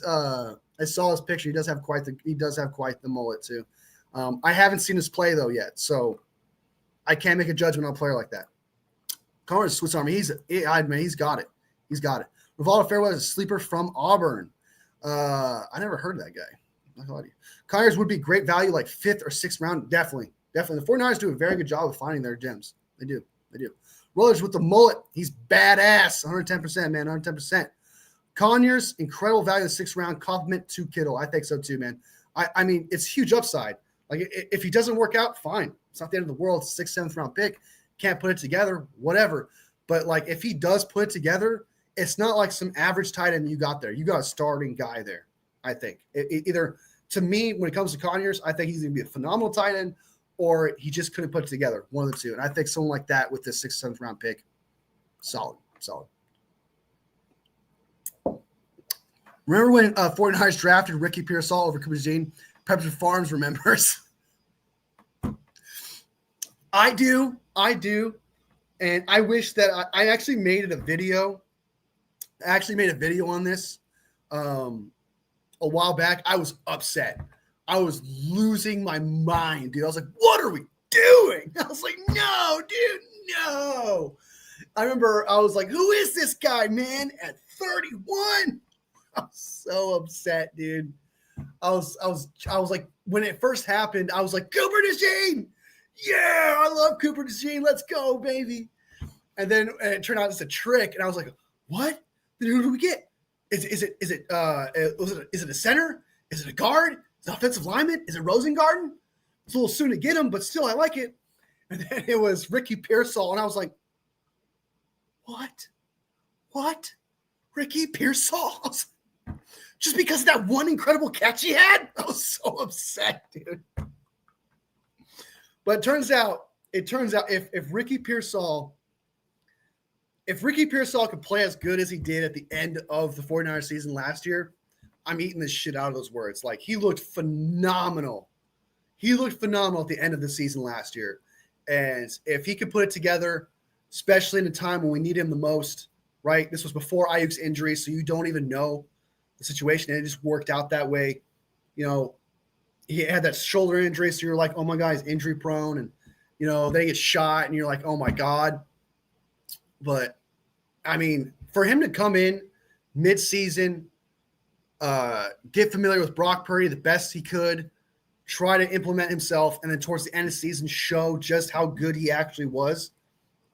picture. He does have quite the mullet too. I haven't seen his play though yet, so I can't make a judgment on a player like that. Connor's Swiss Army. He's got it. He's got it. Rivaldo Fairweather is a sleeper from Auburn. I never heard of that guy. I'm not gonna lie to you. Conyers would be great value, like 5th or 6th round. Definitely. The 49ers do a very good job of finding their gems. They do. Rutledge with the mullet. He's badass. 110%, man. 110%. Conyers, incredible value, the 6th round. Compliment to Kittle. I think so too, man. I mean, it's huge upside. Like, if he doesn't work out, fine. It's not the end of the world. 6th, 7th round pick. Can't put it together, whatever. But, like, if he does put it together, it's not like some average tight end you got there. You got a starting guy there, I think. Either, to me, when it comes to Conyers, I think he's going to be a phenomenal tight end, or he just couldn't put it together, one of the two. And I think someone like that with this 6th, 7th round pick, solid. Remember when 49ers drafted Ricky Pearsall over Cooper DeJean? Pepper Farms remembers. I do. And I wish that I actually made a video. I actually made a video on this a while back. I was upset. I was losing my mind, dude. I was like, what are we doing? I was like, no, dude, no. I remember I was like, who is this guy, man? At 31? I was so upset, dude. I was like, when it first happened, I was like, Cooper DeJean. Yeah, I love Cooper DeJean. Let's go, baby. And then it turned out it's a trick, and I was like, what? Then who do we get? Is it a center? Is it a guard? Is it offensive lineman? Is it Rosengarten? It's a little soon to get him, but still, I like it. And then it was Ricky Pearsall, and I was like, what? Ricky Pearsall? Just because of that one incredible catch he had? I was so upset, dude. But it turns out if Ricky Pearsall could play as good as he did at the end of the 49ers season last year, I'm eating this shit out of those words. Like, he looked phenomenal. He looked phenomenal at the end of the season last year. And if he could put it together, especially in a time when we need him the most, right? This was before Ayuk's injury, so you don't even know the situation. And it just worked out that way. You know, he had that shoulder injury, so you're like, oh my God, he's injury prone. And, you know, then he gets shot, and you're like, oh my God. But, I mean, for him to come in mid-season, get familiar with Brock Purdy the best he could, try to implement himself, and then towards the end of the season show just how good he actually was,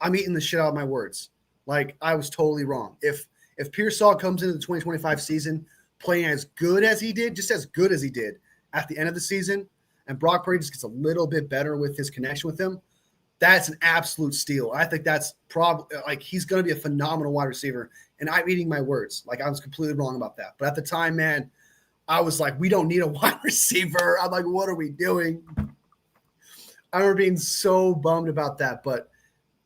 I'm eating the shit out of my words. Like, I was totally wrong. If Pearsall comes into the 2025 season playing as good as he did, just as good as he did at the end of the season, and Brock Purdy just gets a little bit better with his connection with him, that's an absolute steal. I think that's probably, like, he's going to be a phenomenal wide receiver, and I'm eating my words. Like, I was completely wrong about that. But at the time, man, I was like, we don't need a wide receiver. I'm like, what are we doing? I remember being so bummed about that, but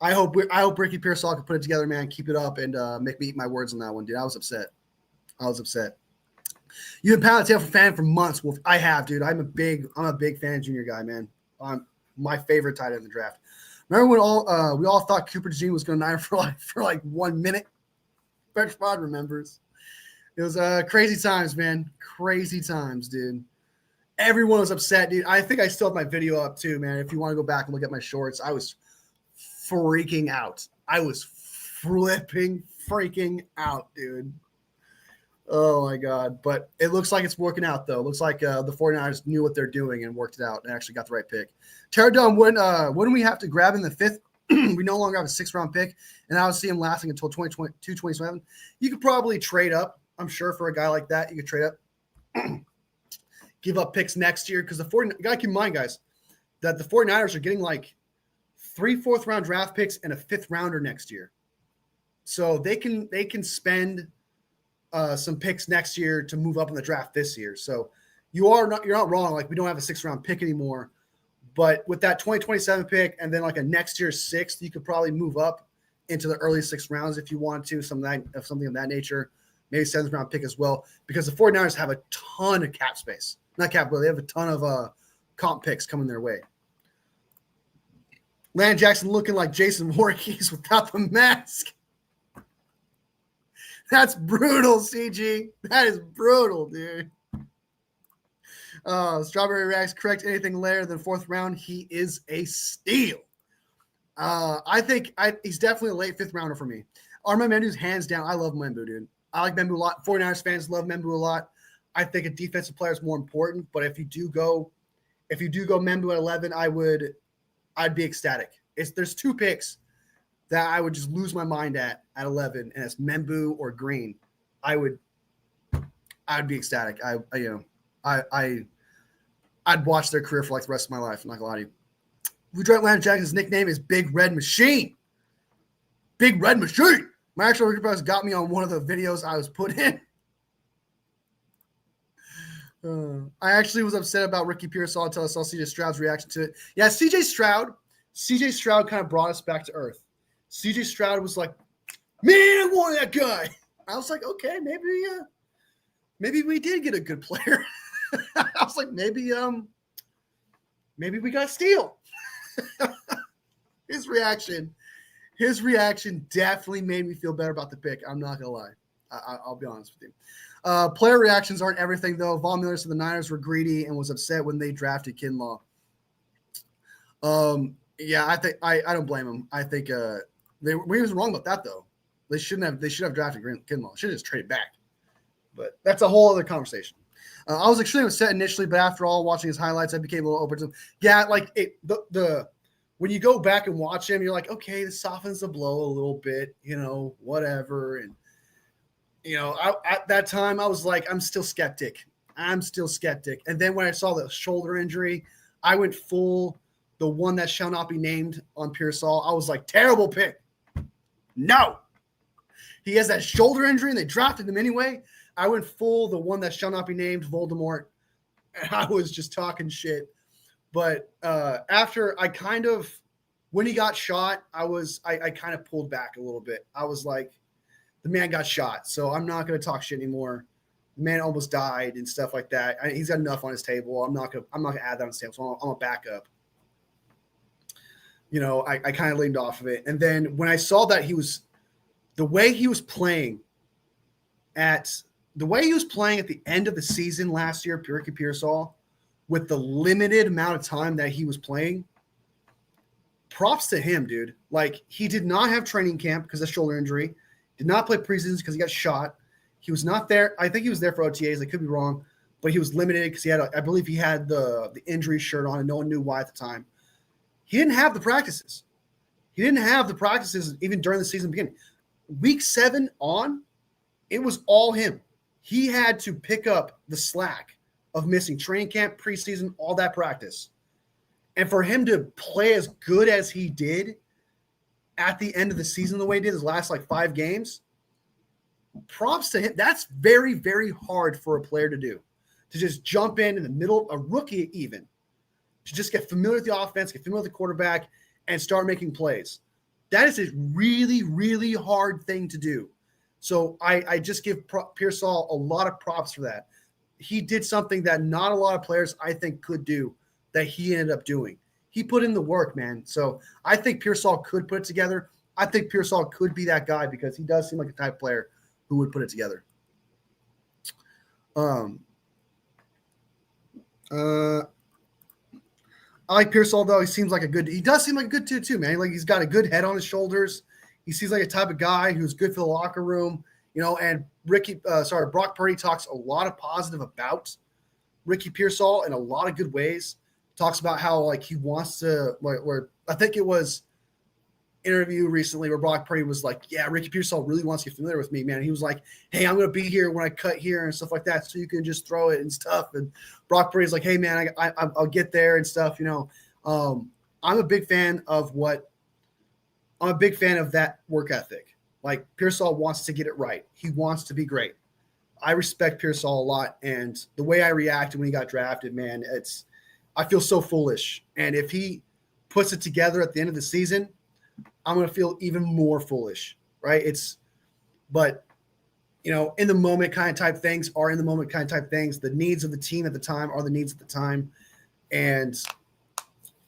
I hope Ricky Pearsall can put it together, man, keep it up, and make me eat my words on that one, dude. I was upset. You've been pounding the tail for fan for months, Wolf. I have, dude. I'm a big fan of Junior guy, man. I'm my favorite tight end in the draft. Remember when we all thought Cooper DeJean was going to nine for 1 minute? French Pod remembers. It was crazy times, man. Crazy times, dude. Everyone was upset, dude. I think I still have my video up too, man. If you want to go back and look at my shorts, I was freaking out. I was freaking out, dude. Oh, my God. But it looks like it's working out, though. It looks like the 49ers knew what they're doing and worked it out and actually got the right pick. Terradome, when do we have to grab in the 5th? We no longer have a 6th-round pick, and I would see him lasting until 2022, 27. You could probably trade up, I'm sure, for a guy like that. You could trade up, give up picks next year, because you got to keep in mind, guys, that the 49ers are getting like 3 4th-round draft picks and a 5th rounder next year. So they can spend some picks next year to move up in the draft this year. So you're not wrong. Like we don't have a 6th round pick anymore, but with that 2027 pick and then like a next year 6th, you could probably move up into the early 6th rounds if you want to, something of that nature. Maybe 7th round pick as well, because the 49ers have a ton of cap space. Not cap, but they have a ton of comp picks coming their way. Landon Jackson looking like Jason Voorhees without the mask. That's brutal, CG. That is brutal, dude. Strawberry Reacts, correct. Anything later than 4th round, he is a steal. I think he's definitely a late 5th rounder for me. Armand Membu's hands down. I love Membu, dude. I like Membu a lot. 49ers fans love Membu a lot. I think a defensive player is more important, but if you do go Membu at 11, I'd be ecstatic. There's 2 picks that I would just lose my mind at 11, and it's Membu or Green. I'd be ecstatic. I'd watch their career for like the rest of my life. I'm not gonna lie to you. Woodrow Landon Jackson's nickname is Big Red Machine. Big Red Machine. My actual Ricky Press got me on one of the videos I was put in. I actually was upset about Ricky Pearsall until I saw CJ Stroud's reaction to it. Yeah, CJ Stroud kind of brought us back to earth. CJ Stroud was like, man, I want that guy. I was like, okay, maybe we did get a good player. I was like, maybe we got Steele. His reaction definitely made me feel better about the pick. I'm not gonna lie. I'll be honest with you. Player reactions aren't everything, though. Von Miller said the Niners were greedy and was upset when they drafted Kinlaw. Yeah, I think I don't blame him. I think we was wrong about that, though. They should have drafted Kinlaw. Should have just traded back. But that's a whole other conversation. I was extremely upset initially, but after all, watching his highlights, I became a little open to him. Yeah, like when you go back and watch him, you're like, okay, this softens the blow a little bit, whatever. And at that time, I was like, I'm still skeptic. And then when I saw the shoulder injury, I went full the one that shall not be named on Pearsall. I was like, terrible pick. No. He has that shoulder injury, and they drafted him anyway. I went full the one that shall not be named, Voldemort. And I was just talking shit. But after when he got shot, I kind of pulled back a little bit. I was like, the man got shot, so I'm not going to talk shit anymore. The man almost died and stuff like that. He's got enough on his table. I'm not gonna add that on his table. So I'm a backup. I kind of leaned off of it. And then when I saw that the way he was playing at the end of the season last year, Ricky Pearsall, with the limited amount of time that he was playing, props to him, dude. Like, he did not have training camp because of shoulder injury, did not play preseason because he got shot. He was not there. I think he was there for OTAs. I could be wrong, but he was limited because I believe he had the injury shirt on and no one knew why at the time. He didn't have the practices. Even during the season beginning. Week 7 on, it was all him. He had to pick up the slack of missing training camp, preseason, all that practice. And for him to play as good as he did at the end of the season, the way he did his last 5 games, props to him. That's very, very hard for a player to do, to just jump in the middle, a rookie even, to just get familiar with the offense, get familiar with the quarterback, and start making plays. That is a really, really hard thing to do. So I just give Pearsall a lot of props for that. He did something that not a lot of players, I think, could do that he ended up doing. He put in the work, man. So I think Pearsall could put it together. I think Pearsall could be that guy because he does seem like a type player who would put it together. I like Pearsall, though. He does seem like a good dude, too, man. Like, he's got a good head on his shoulders. He seems like a type of guy who's good for the locker room, and Brock Purdy talks a lot of positive about Ricky Pearsall in a lot of good ways. Talks about how, he wants to, where I think it was interview recently where Brock Purdy was like, yeah, Ricky Pearsall really wants to get familiar with me, man. He was like, hey, I'm going to be here when I cut here and stuff like that, so you can just throw it and stuff. And Brock Purdy's like, hey, man, I'll get there and stuff. I'm a big fan of that work ethic. Like Pearsall wants to get it right. He wants to be great. I respect Pearsall a lot, and the way I reacted when he got drafted, man, I feel so foolish. And if he puts it together at the end of the season, I'm going to feel even more foolish, right? But in the moment kind of type things are in the moment kind of type things. The needs of the team at the time are the needs at the time. And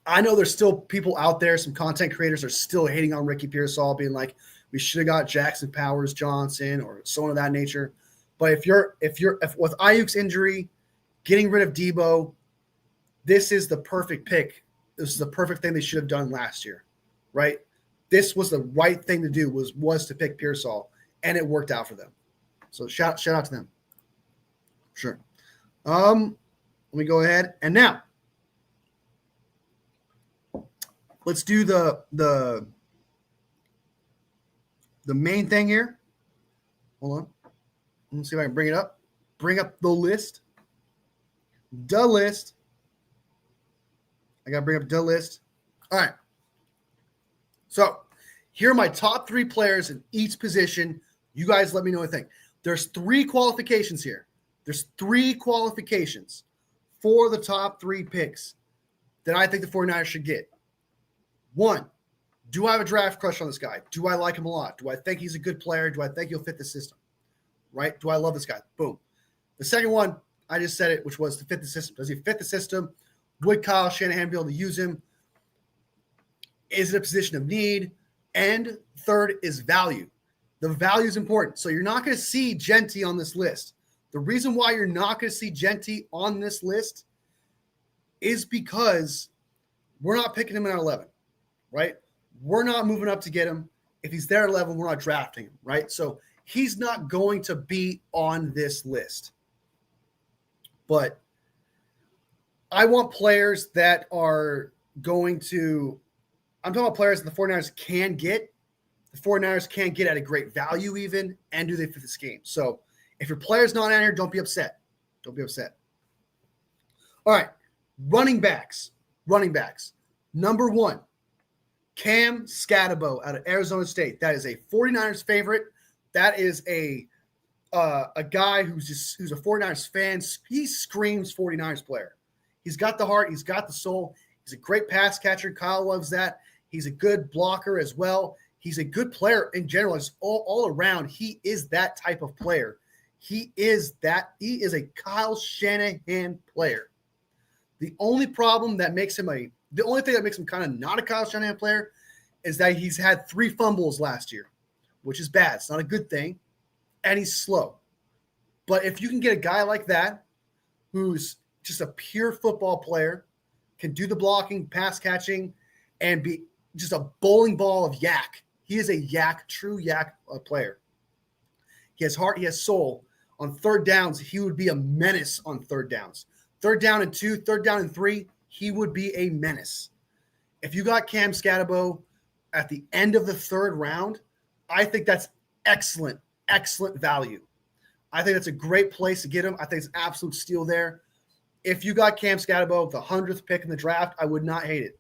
I know there's still people out there, some content creators are still hating on Ricky Pearsall, being like, we should have got Jackson Powers Johnson or someone of that nature. But if with Ayuk's injury, getting rid of Debo, this is the perfect pick. This is the perfect thing they should have done last year, right? This was the right thing to do was to pick Pearsall, and it worked out for them. So shout out to them. Sure. Let me go ahead and now let's do the main thing here. Hold on. Let me see if I can bring it up. Bring up the list. The list. I got to bring up the list. All right. So here are my top 3 players in each position. You guys let me know what you think. There's 3 qualifications here. There's 3 qualifications for the top 3 picks that I think the 49ers should get. 1, do I have a draft crush on this guy? Do I like him a lot? Do I think he's a good player? Do I think he'll fit the system? Right? Do I love this guy? Boom. The second one, I just said it, which was to fit the system. Does he fit the system? Would Kyle Shanahan be able to use him? Is it a position of need? And third is value. The value is important. So you're not going to see Genty on this list. The reason why you're not going to see Genty on this list is because we're not picking him at 11, right? We're not moving up to get him. If he's there at 11, we're not drafting him, right? So he's not going to be on this list. But I want players that are going to – I'm talking about players that the 49ers can get. The 49ers can get at a great value even, and do they fit the scheme? So if your player's not on here, don't be upset. Don't be upset. All right, running backs. Number 1, Cam Skattebo out of Arizona State. That is a 49ers favorite. That is a guy who's a 49ers fan. He screams 49ers player. He's got the heart. He's got the soul. He's a great pass catcher. Kyle loves that. He's a good blocker as well. He's a good player in general. Just all around, he is that type of player. He is a Kyle Shanahan player. The only thing that makes him kind of not a Kyle Shanahan player is that he's had 3 fumbles last year, which is bad. It's not a good thing. And he's slow. But if you can get a guy like that who's just a pure football player, can do the blocking, pass catching, and be just a bowling ball of yak. He is a true yak player. He has heart, he has soul. On third downs, he would be a menace on third downs. 3rd down and 2, 3rd down and 3, he would be a menace. If you got Cam Skattebo at the end of the 3rd round, I think that's excellent value. I think that's a great place to get him. I think it's an absolute steal there. If you got Cam Skattebo, the 100th pick in the draft, I would not hate it.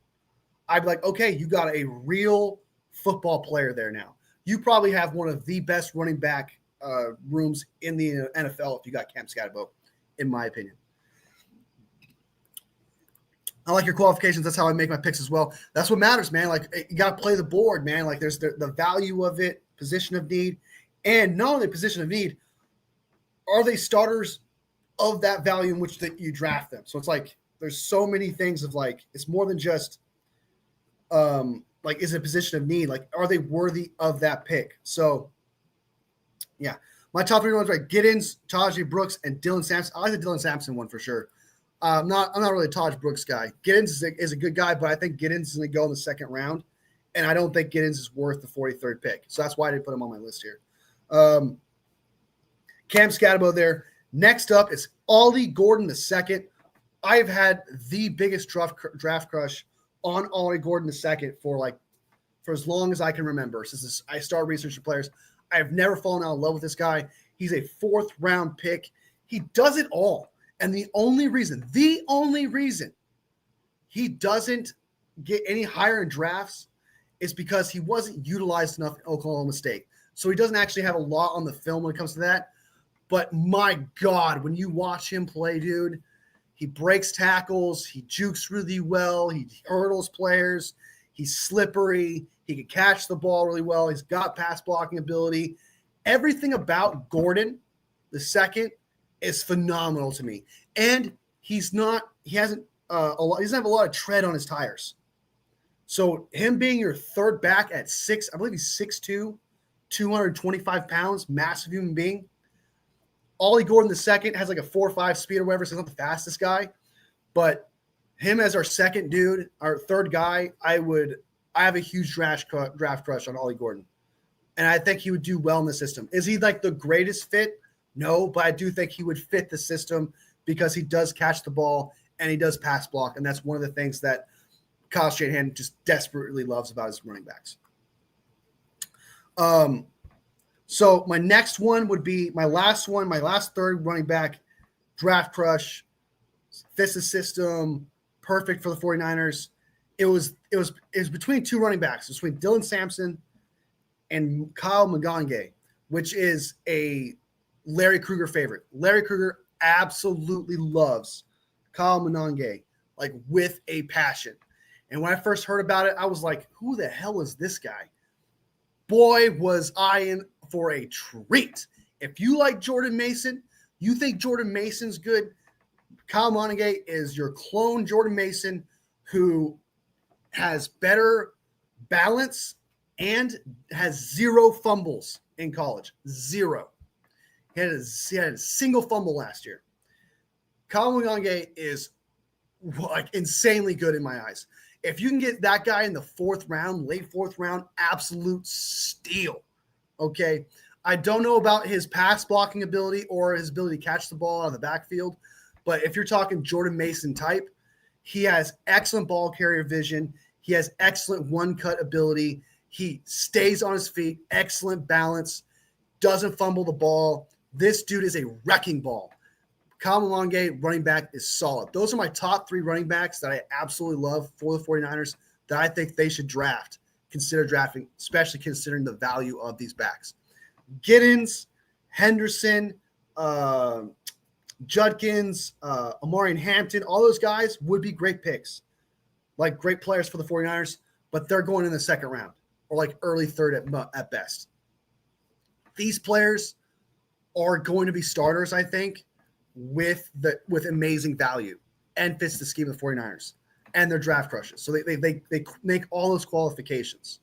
I'd be like, okay, you got a real football player there now. You probably have one of the best running back rooms in the NFL if you got Cam Skattebo, in my opinion. I like your qualifications. That's how I make my picks as well. That's what matters, man. Like, you got to play the board, man. Like, there's the value of it, position of need, and not only position of need, are they starters of that value in which that you draft them? So it's like there's so many things of like it's more than just like is it a position of need? Like, are they worthy of that pick? So yeah, my top 3 ones are Giddens, Tajay Brooks, and Dylan Sampson. I like the Dylan Sampson one for sure. I'm not really a Taj Brooks guy. Giddens is a good guy, but I think Giddens is going to go in the 2nd round, and I don't think Giddens is worth the 43rd pick. So that's why I didn't put him on my list here. Cam Skattebo there. Next up is Ollie Gordon II. I've had the biggest draft crush on Ollie Gordon II for as long as I can remember. Since I started researching players, I have never fallen out of love with this guy. He's a 4th round pick. He does it all. And the only reason he doesn't get any higher in drafts is because he wasn't utilized enough in Oklahoma State. So he doesn't actually have a lot on the film when it comes to that. But my God, when you watch him play, dude, he breaks tackles, he jukes really well, he hurdles players, he's slippery, he can catch the ball really well, he's got pass blocking ability. Everything about Gordon, the second, is phenomenal to me. And he doesn't have a lot of tread on his tires. So him being your third back at I believe he's 6'2", 225 pounds, massive human being. Ollie Gordon the second has like a 4.5 speed or whatever, so he's not the fastest guy. But him as our second dude, our third guy, I have a huge draft crush on Ollie Gordon. And I think he would do well in the system. Is he like the greatest fit? No, but I do think he would fit the system because he does catch the ball and he does pass block. And that's one of the things that Kyle Shanahan just desperately loves about his running backs. So my next one would be my last third running back, draft crush, fits the system, perfect for the 49ers. It was between two running backs, between Dylan Sampson and Kyle Monangai, which is a Larry Krueger favorite. Larry Krueger absolutely loves Kyle Monangai, like with a passion. And when I first heard about it, I was like, who the hell is this guy? Boy, was I in for a treat. If you like Jordan Mason, you think Jordan Mason's good, Kyle Monangai is your clone Jordan Mason who has better balance and has zero fumbles in college. Zero. He had a single fumble last year. Kyle Monangai is like insanely good in my eyes. If you can get that guy in the late fourth round, absolute steal. Okay. I don't know about his pass blocking ability or his ability to catch the ball out of the backfield, but if you're talking Jordan Mason type, he has excellent ball carrier vision. He has excellent one-cut ability. He stays on his feet, excellent balance, doesn't fumble the ball. This dude is a wrecking ball. Kyle Monangai, running back, is solid. Those are my top three running backs that I absolutely love for the 49ers that I think they should consider drafting, especially considering the value of these backs. Giddens, Henderson, Judkins, Amarian Hampton, all those guys would be great picks, like great players for the 49ers, but they're going in the second round or like early third at best. These players are going to be starters, I think, with amazing value and fits the scheme of the 49ers and their draft crushes. So they make all those qualifications.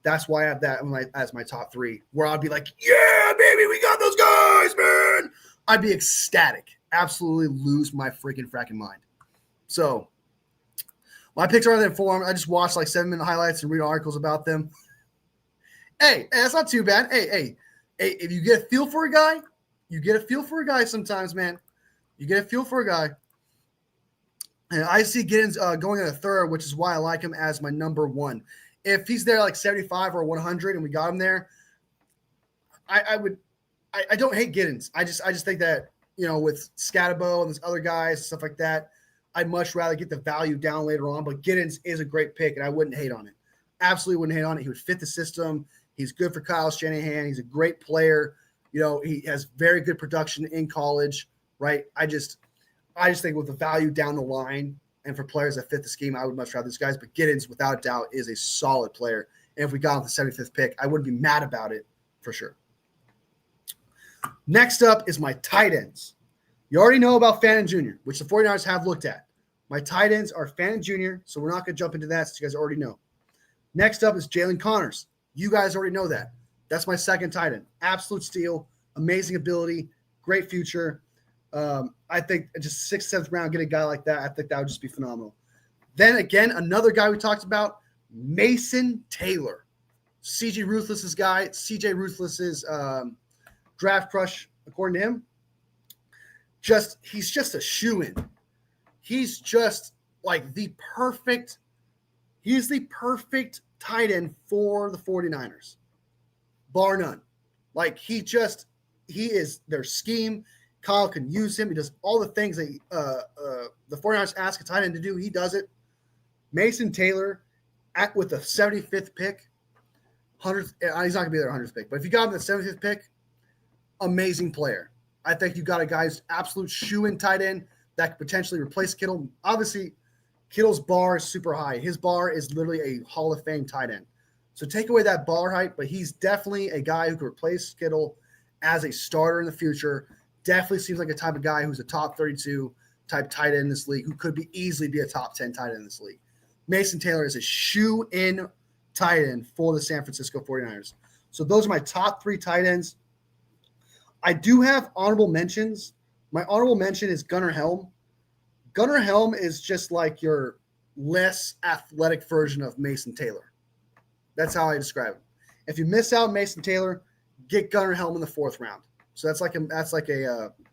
That's why I have that as my top three, where I'd be like, yeah, baby, we got those guys, man. I'd be ecstatic, absolutely lose my freaking fracking mind. So my picks are on their form. I just watched like 7-minute highlights and read articles about them. Hey, that's not too bad. Hey, if you get a feel for a guy, you get a feel for a guy sometimes, man. You get a feel for a guy. And I see Giddens going in a third, which is why I like him as my number one. If he's there like 75 or 100 and we got him there, I don't hate Giddens. I just think that, with Scatabo and those other guys, stuff like that, I'd much rather get the value down later on. But Giddens is a great pick, and I wouldn't hate on it. Absolutely wouldn't hate on it. He would fit the system. He's good for Kyle Shanahan. He's a great player. He has very good production in college, right? I just think with the value down the line and for players that fit the scheme, I would much rather these guys. But Giddens, without a doubt, is a solid player. And if we got him with the 75th pick, I wouldn't be mad about it for sure. Next up is my tight ends. You already know about Fannin Jr., which the 49ers have looked at. My tight ends are Fannin Jr., so we're not going to jump into that since you guys already know. Next up is Jalen Connors. You guys already know that. That's my second tight end. Absolute steal, amazing ability, great future. I think just 6th, 7th round, get a guy like that, I think that would just be phenomenal. Then again, another guy we talked about, Mason Taylor. CJ Ruthless's guy, CJ Ruthless's draft crush, according to him. He's just a shoo-in. He's just like he's the perfect tight end for the 49ers, bar none. Like he is their scheme. Kyle can use him. He does all the things that the 49ers ask a tight end to do. He does it. Mason Taylor with the 75th pick, 100th, he's not going to be their 100th pick, but if you got him the 70th pick, amazing player. I think you got a guy who's absolute shoe-in tight end that could potentially replace Kittle. Obviously, Kittle's bar is super high. His bar is literally a Hall of Fame tight end. So take away that bar height, but he's definitely a guy who could replace Kittle as a starter in the future. Definitely seems like a type of guy who's a top 32 type tight end in this league who could easily be a top 10 tight end in this league. Mason Taylor is a shoe-in tight end for the San Francisco 49ers. So those are my top 3 tight ends. I do have honorable mentions. My honorable mention is Gunnar Helm. Gunnar Helm is just like your less athletic version of Mason Taylor. That's how I describe it. If you miss out Mason Taylor, get Gunnar Helm in the 4th round. So that's like an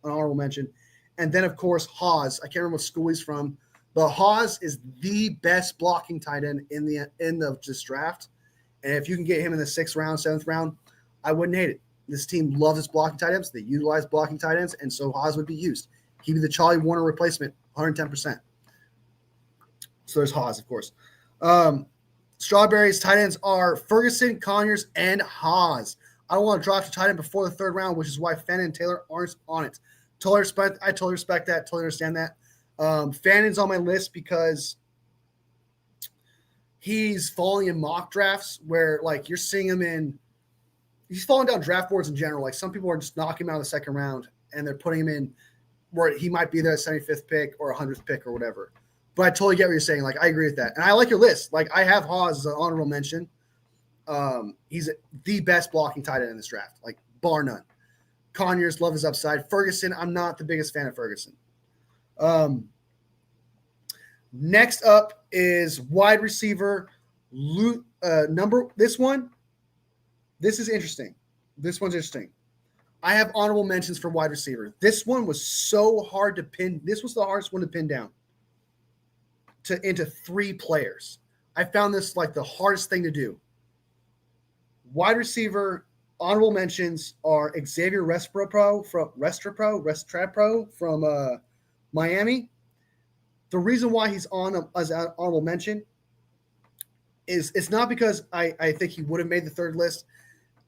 honorable mention. And then, of course, Haas. I can't remember what school he's from, but Haas is the best blocking tight end in this draft. And if you can get him in the 6th round, 7th round, I wouldn't hate it. This team loves its blocking tight ends. They utilize blocking tight ends, and so Haas would be used. He'd be the Charlie Warner replacement, 110%. So there's Haas, of course. Strawberries tight ends are Ferguson, Conyers, and Haas. I don't want to draft a tight end before the 3rd round, which is why Fannin and Taylor aren't on it. I totally respect that. Totally understand that. Fannin's on my list because he's falling in mock drafts where, like, you're seeing him in – he's falling down draft boards in general. Like, some people are just knocking him out of the 2nd round, and they're putting him in where he might be the 75th pick or 100th pick or whatever. But I totally get what you're saying. Like, I agree with that. And I like your list. Like, I have Haas as an honorable mention. He's the best blocking tight end in this draft, like, bar none. Conyers, love his upside. Ferguson, I'm not the biggest fan of Ferguson. Next up is wide receiver. This is interesting. This one's interesting. I have honorable mentions for wide receiver. This one was so hard to pin. This was the hardest one to pin down into 3 players. I found this like the hardest thing to do. Wide receiver honorable mentions are Xavier Restrepo from Miami. The reason why he's on as an honorable mention is it's not because I think he would have made the 3rd list.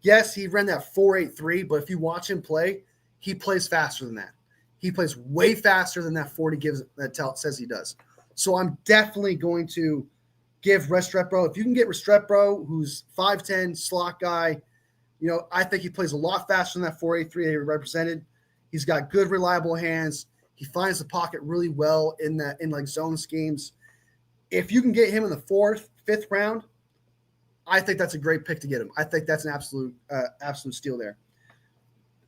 Yes, he ran that 4.83, but if you watch him play, he plays faster than that. He plays way faster than that 40 says he does. So I'm definitely going to give Restrepo. If you can get Restrepo, who's 5'10", slot guy, I think he plays a lot faster than that 4.83 that he represented. He's got good, reliable hands. He finds the pocket really well in like zone schemes. If you can get him in the 4th, 5th round, I think that's a great pick to get him. I think that's an absolute steal there.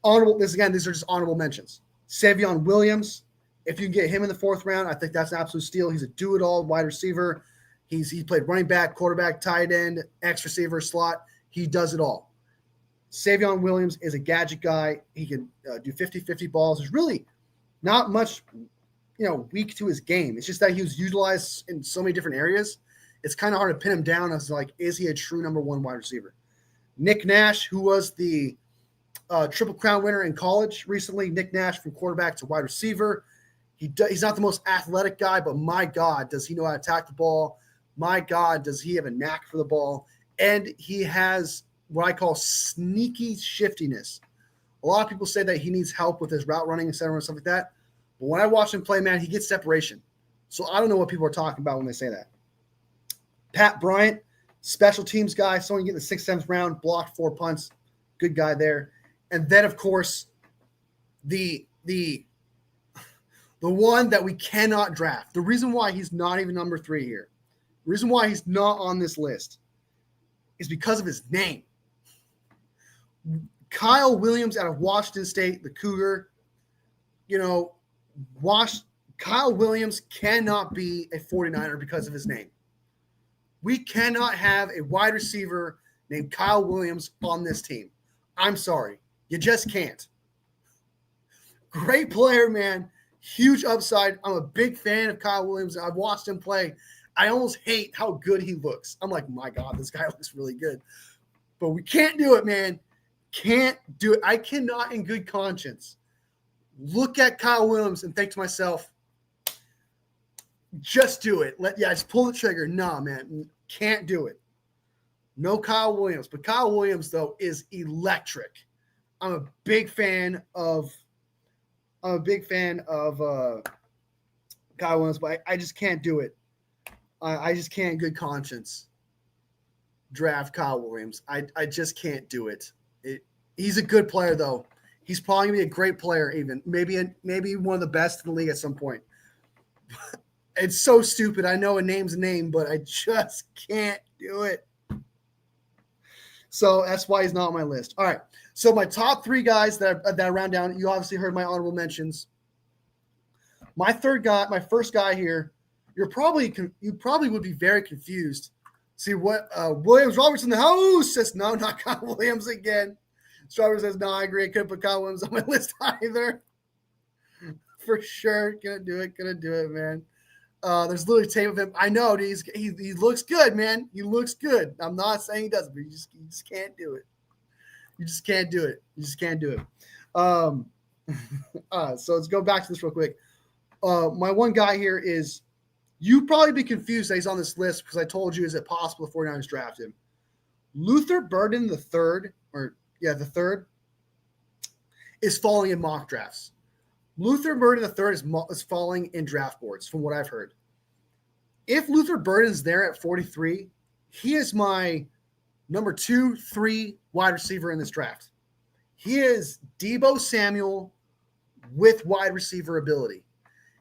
These are just honorable mentions. Savion Williams, if you can get him in the 4th round, I think that's an absolute steal. He's a do-it-all wide receiver. He played running back, quarterback, tight end, X receiver, slot. He does it all. Savion Williams is a gadget guy. He can do 50-50 balls. There's really not much, weak to his game. It's just that he was utilized in so many different areas. It's kind of hard to pin him down as like, is he a true number 1 wide receiver? Nick Nash, who was the Triple Crown winner in college recently. Nick Nash from quarterback to wide receiver. He's not the most athletic guy, but my God, does he know how to attack the ball? My God, does he have a knack for the ball? And he has what I call sneaky shiftiness. A lot of people say that he needs help with his route running, et cetera, and stuff like that. But when I watch him play, man, he gets separation. So I don't know what people are talking about when they say that. Pat Bryant, special teams guy, someone getting the 6th, 7th round, blocked 4 punts. Good guy there. And then, of course, the one that we cannot draft. The reason why he's not even number 3 here, the reason why he's not on this list is because of his name. Kyle Williams out of Washington State, the Cougar. Kyle Williams cannot be a 49er because of his name. We cannot have a wide receiver named Kyle Williams on this team. I'm sorry. You just can't. Great player, man. Huge upside. I'm a big fan of Kyle Williams. I've watched him play. I almost hate how good he looks. I'm like, my God, this guy looks really good. But we can't do it, man. Can't do it. I cannot in good conscience look at Kyle Williams and think to myself, just do it. Just pull the trigger. Nah, man. Can't do it. No Kyle Williams, but Kyle Williams though is electric. I'm a big fan of Kyle Williams, but I just can't do it. I just can't in good conscience draft Kyle Williams. I just can't do it. He's a good player though. He's probably gonna be a great player, even maybe one of the best in the league at some point. It's so stupid. I know a name's a name, but I just can't do it. So that's why he's not on my list. All right. So my top 3 guys that I round down. You obviously heard my honorable mentions. My first guy here. You probably would be very confused. See what Williams Robertson in the house says. No, not Kyle Williams again. Strawberry says no. I agree. I couldn't put Kyle Williams on my list either. For sure, gonna do it, man. There's literally tape of him. I know he looks good, man. He looks good. I'm not saying he doesn't, but you just can't do it. You just can't do it. So let's go back to this real quick. My one guy here is, you'd probably be confused that he's on this list because I told you, is it possible the 49ers draft him? Luther Burden the third is falling in mock drafts. Luther Burden III is falling in draft boards, from what I've heard. If Luther Burden's there at 43, he is my number 2, 3 wide receiver in this draft. He is Deebo Samuel with wide receiver ability.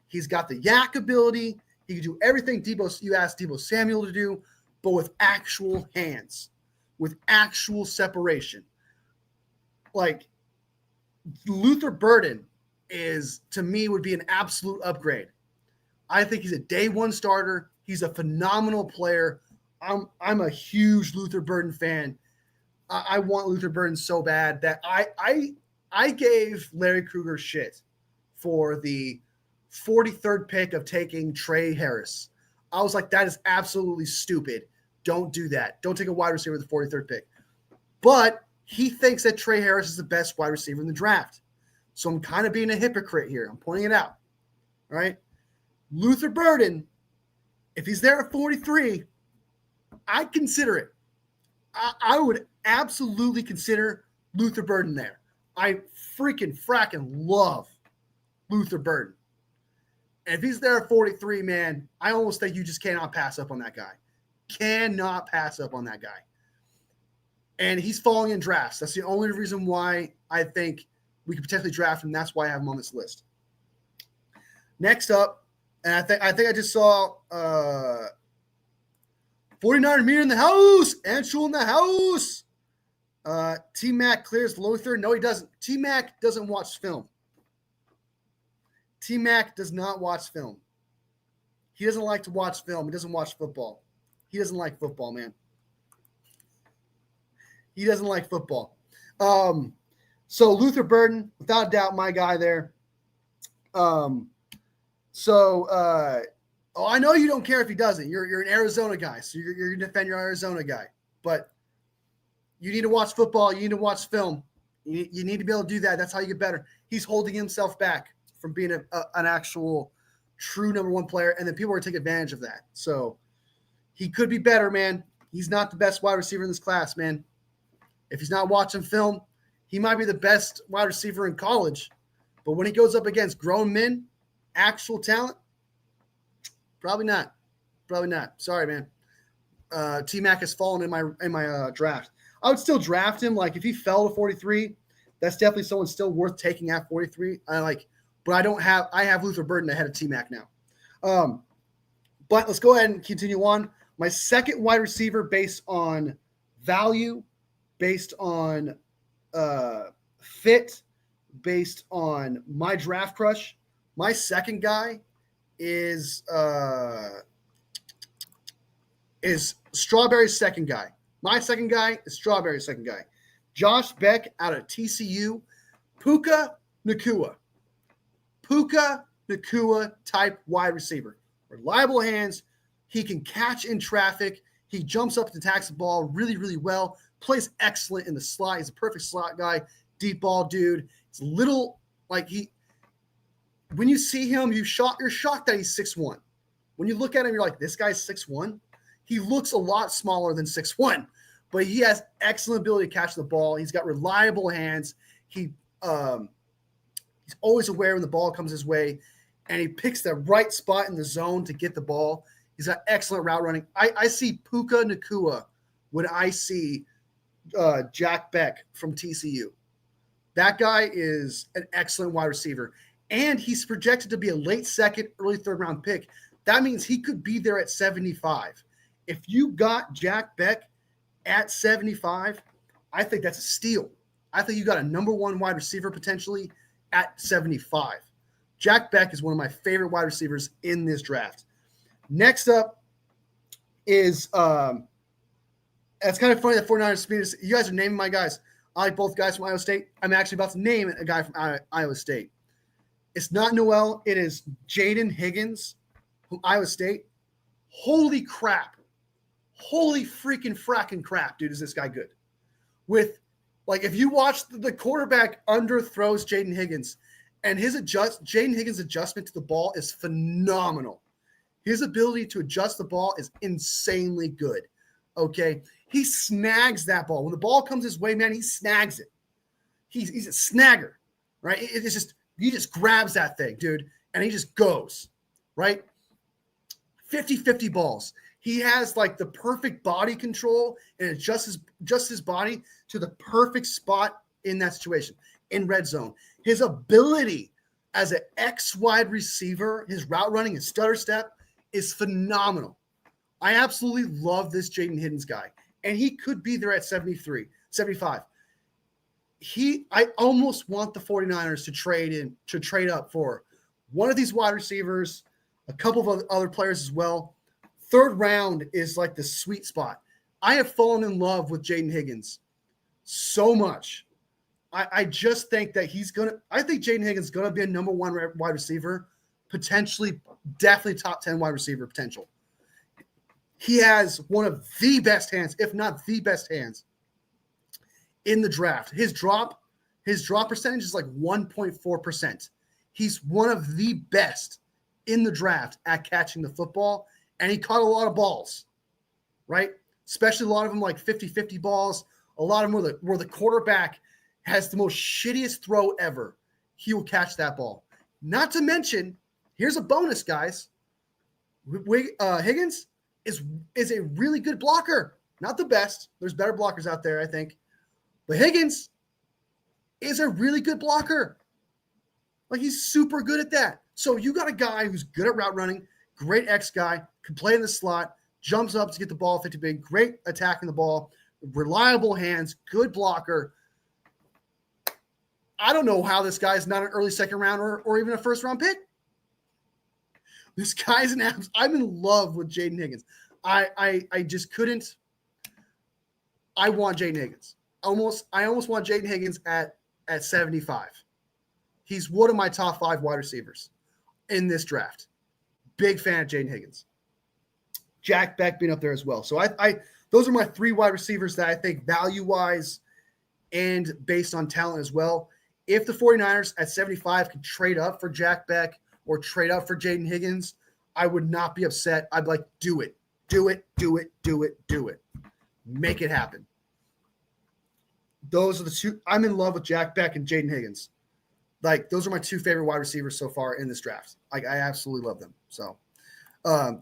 He's got the yak ability. He can do everything you asked Deebo Samuel to do, but with actual hands, with actual separation. Like, Luther Burden to me, would be an absolute upgrade. I think he's a day 1 starter. He's a phenomenal player. I'm a huge Luther Burden fan. I want Luther Burden so bad that I gave Larry Krueger shit for the 43rd pick of taking Trey Harris. I was like, that is absolutely stupid. Don't do that. Don't take a wide receiver with the 43rd pick. But he thinks that Trey Harris is the best wide receiver in the draft. So I'm kind of being a hypocrite here. I'm pointing it out. All right. Luther Burden, if he's there at 43, I'd consider it. I would absolutely consider Luther Burden there. I fracking love Luther Burden. And if he's there at 43, man, I almost think you just cannot pass up on that guy. Cannot pass up on that guy. And he's falling in drafts. That's the only reason why I think we could potentially draft him. That's why I have him on this list. Next up, and I think I just saw 49er Meter in the house. Anshul in the house. T-Mac clears Luther. No, he doesn't. T-Mac doesn't watch film. T-Mac does not watch film. He doesn't like to watch film. He doesn't watch football. He doesn't like football, man. He doesn't like football. So Luther Burden, without a doubt, my guy there. I know you don't care if he doesn't. You're an Arizona guy, so you're going to defend your Arizona guy. But you need to watch football. You need to watch film. You need to be able to do that. That's how you get better. He's holding himself back from being an actual true number 1 player, and then people are going to take advantage of that. So he could be better, man. He's not the best wide receiver in this class, man. If he's not watching film, he might be the best wide receiver in college. But when he goes up against grown men, actual talent, probably not. Probably not. Sorry, man. T-Mac has fallen in my draft. I would still draft him. Like, if he fell to 43, that's definitely someone still worth taking at 43. But I have Luther Burden ahead of T-Mac now. But let's go ahead and continue on. My second wide receiver, based on value, based on fit, based on my draft crush, my second guy is Strawberry's second guy. My second guy is Strawberry's second guy. Josh Beck out of TCU. Puka Nacua. Puka Nacua type wide receiver. Reliable hands. He can catch in traffic. He jumps up to tax the ball really, really well. Plays excellent in the slot. He's a perfect slot guy. Deep ball dude. It's a little like when you see him, you're shocked that he's 6'1". When you look at him, you're like, this guy's 6'1". He looks a lot smaller than 6'1", but he has excellent ability to catch the ball. He's got reliable hands. He's always aware when the ball comes his way, and he picks the right spot in the zone to get the ball. He's got excellent route running. I see Puka Nacua when I see Jack Beck from TCU. That guy is an excellent wide receiver, and he's projected to be a late second, early third round pick. That means he could be there at 75. If you got Jack Beck at 75, I think that's a steal. I think you got a number one wide receiver potentially at 75. Jack Beck is one of my favorite wide receivers in this draft. Next up is it's kind of funny that 49ers, you guys are naming my guys. I like both guys from Iowa State. I'm actually about to name a guy from Iowa State. It's not Noel. It is Jaden Higgins from Iowa State. Holy crap. Holy freaking fracking crap, dude, is this guy good. With, like, if you watch the quarterback underthrows Jaden Higgins, and Jaden Higgins' adjustment to the ball is phenomenal. His ability to adjust the ball is insanely good. Okay? He snags that ball. When the ball comes his way, man, he snags it. He's a snagger, right? It's just, he just grabs that thing, dude, and he just goes, right? 50-50 balls. He has like the perfect body control and adjusts his body to the perfect spot in that situation, in red zone. His ability as an X wide receiver, his route running, his stutter step is phenomenal. I absolutely love this Jaden Higgins guy. And he could be there at 73, 75. I almost want the 49ers to trade up for one of these wide receivers, a couple of other players as well. Third round is like the sweet spot. I have fallen in love with Jaden Higgins so much. I just think that I think Jaden Higgins is going to be a number one wide receiver, potentially, definitely top 10 wide receiver potential. He has one of the best hands, if not the best hands, in the draft. His drop percentage is like 1.4%. He's one of the best in the draft at catching the football, and he caught a lot of balls, right? Especially a lot of them like 50-50 balls. A lot of them where the quarterback has the most shittiest throw ever. He will catch that ball. Not to mention, here's a bonus, guys. Higgins is a really good blocker. Not the best. There's better blockers out there, I think. But Higgins is a really good blocker. Like, he's super good at that. So you got a guy who's good at route running, great X guy, can play in the slot, jumps up to get the ball 50 big, great attacking the ball, reliable hands, good blocker. I don't know how this guy's not an early second round or even a first round pick. This guy's an abs. I'm in love with Jaden Higgins. I just couldn't. I want Jaden Higgins. I almost want Jaden Higgins at 75. He's one of my top 5 wide receivers in this draft. Big fan of Jaden Higgins. Jack Beck being up there as well. So those are my 3 wide receivers that I think value-wise and based on talent as well. If the 49ers at 75 could trade up for Jack Beck or trade up for Jaden Higgins, I would not be upset. I'd be like, do it. Do it, do it, do it, do it. Make it happen. Those are the 2. I'm in love with Jack Beck and Jaden Higgins. Like, those are my 2 favorite wide receivers so far in this draft. Like, I absolutely love them. So,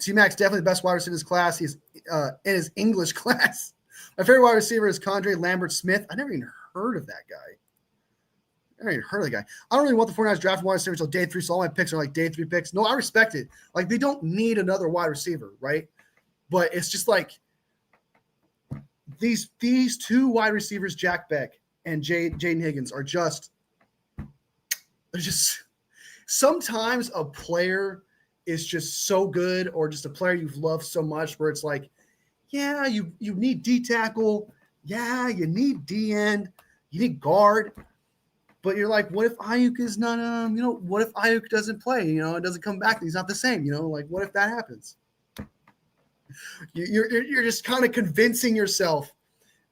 T-Mac's definitely the best wide receiver in his class. He's in his English class. My favorite wide receiver is Condre Lambert-Smith. I never even heard of that guy. I never even heard of the guy. I don't really want the 49ers draft wide receiver until day 3, so all my picks are like day 3 picks. No, I respect it. Like, they don't need another wide receiver, right? But it's just like these 2 wide receivers, Jack Beck and Jaden Higgins, are just sometimes a player is just so good, or just a player you've loved so much where it's like, yeah, you need D tackle. Yeah, you need D end. You need guard. But you're like, what if Ayuk is not, what if Ayuk doesn't play? It doesn't come back. He's not the same. Like, what if that happens? You're just kind of convincing yourself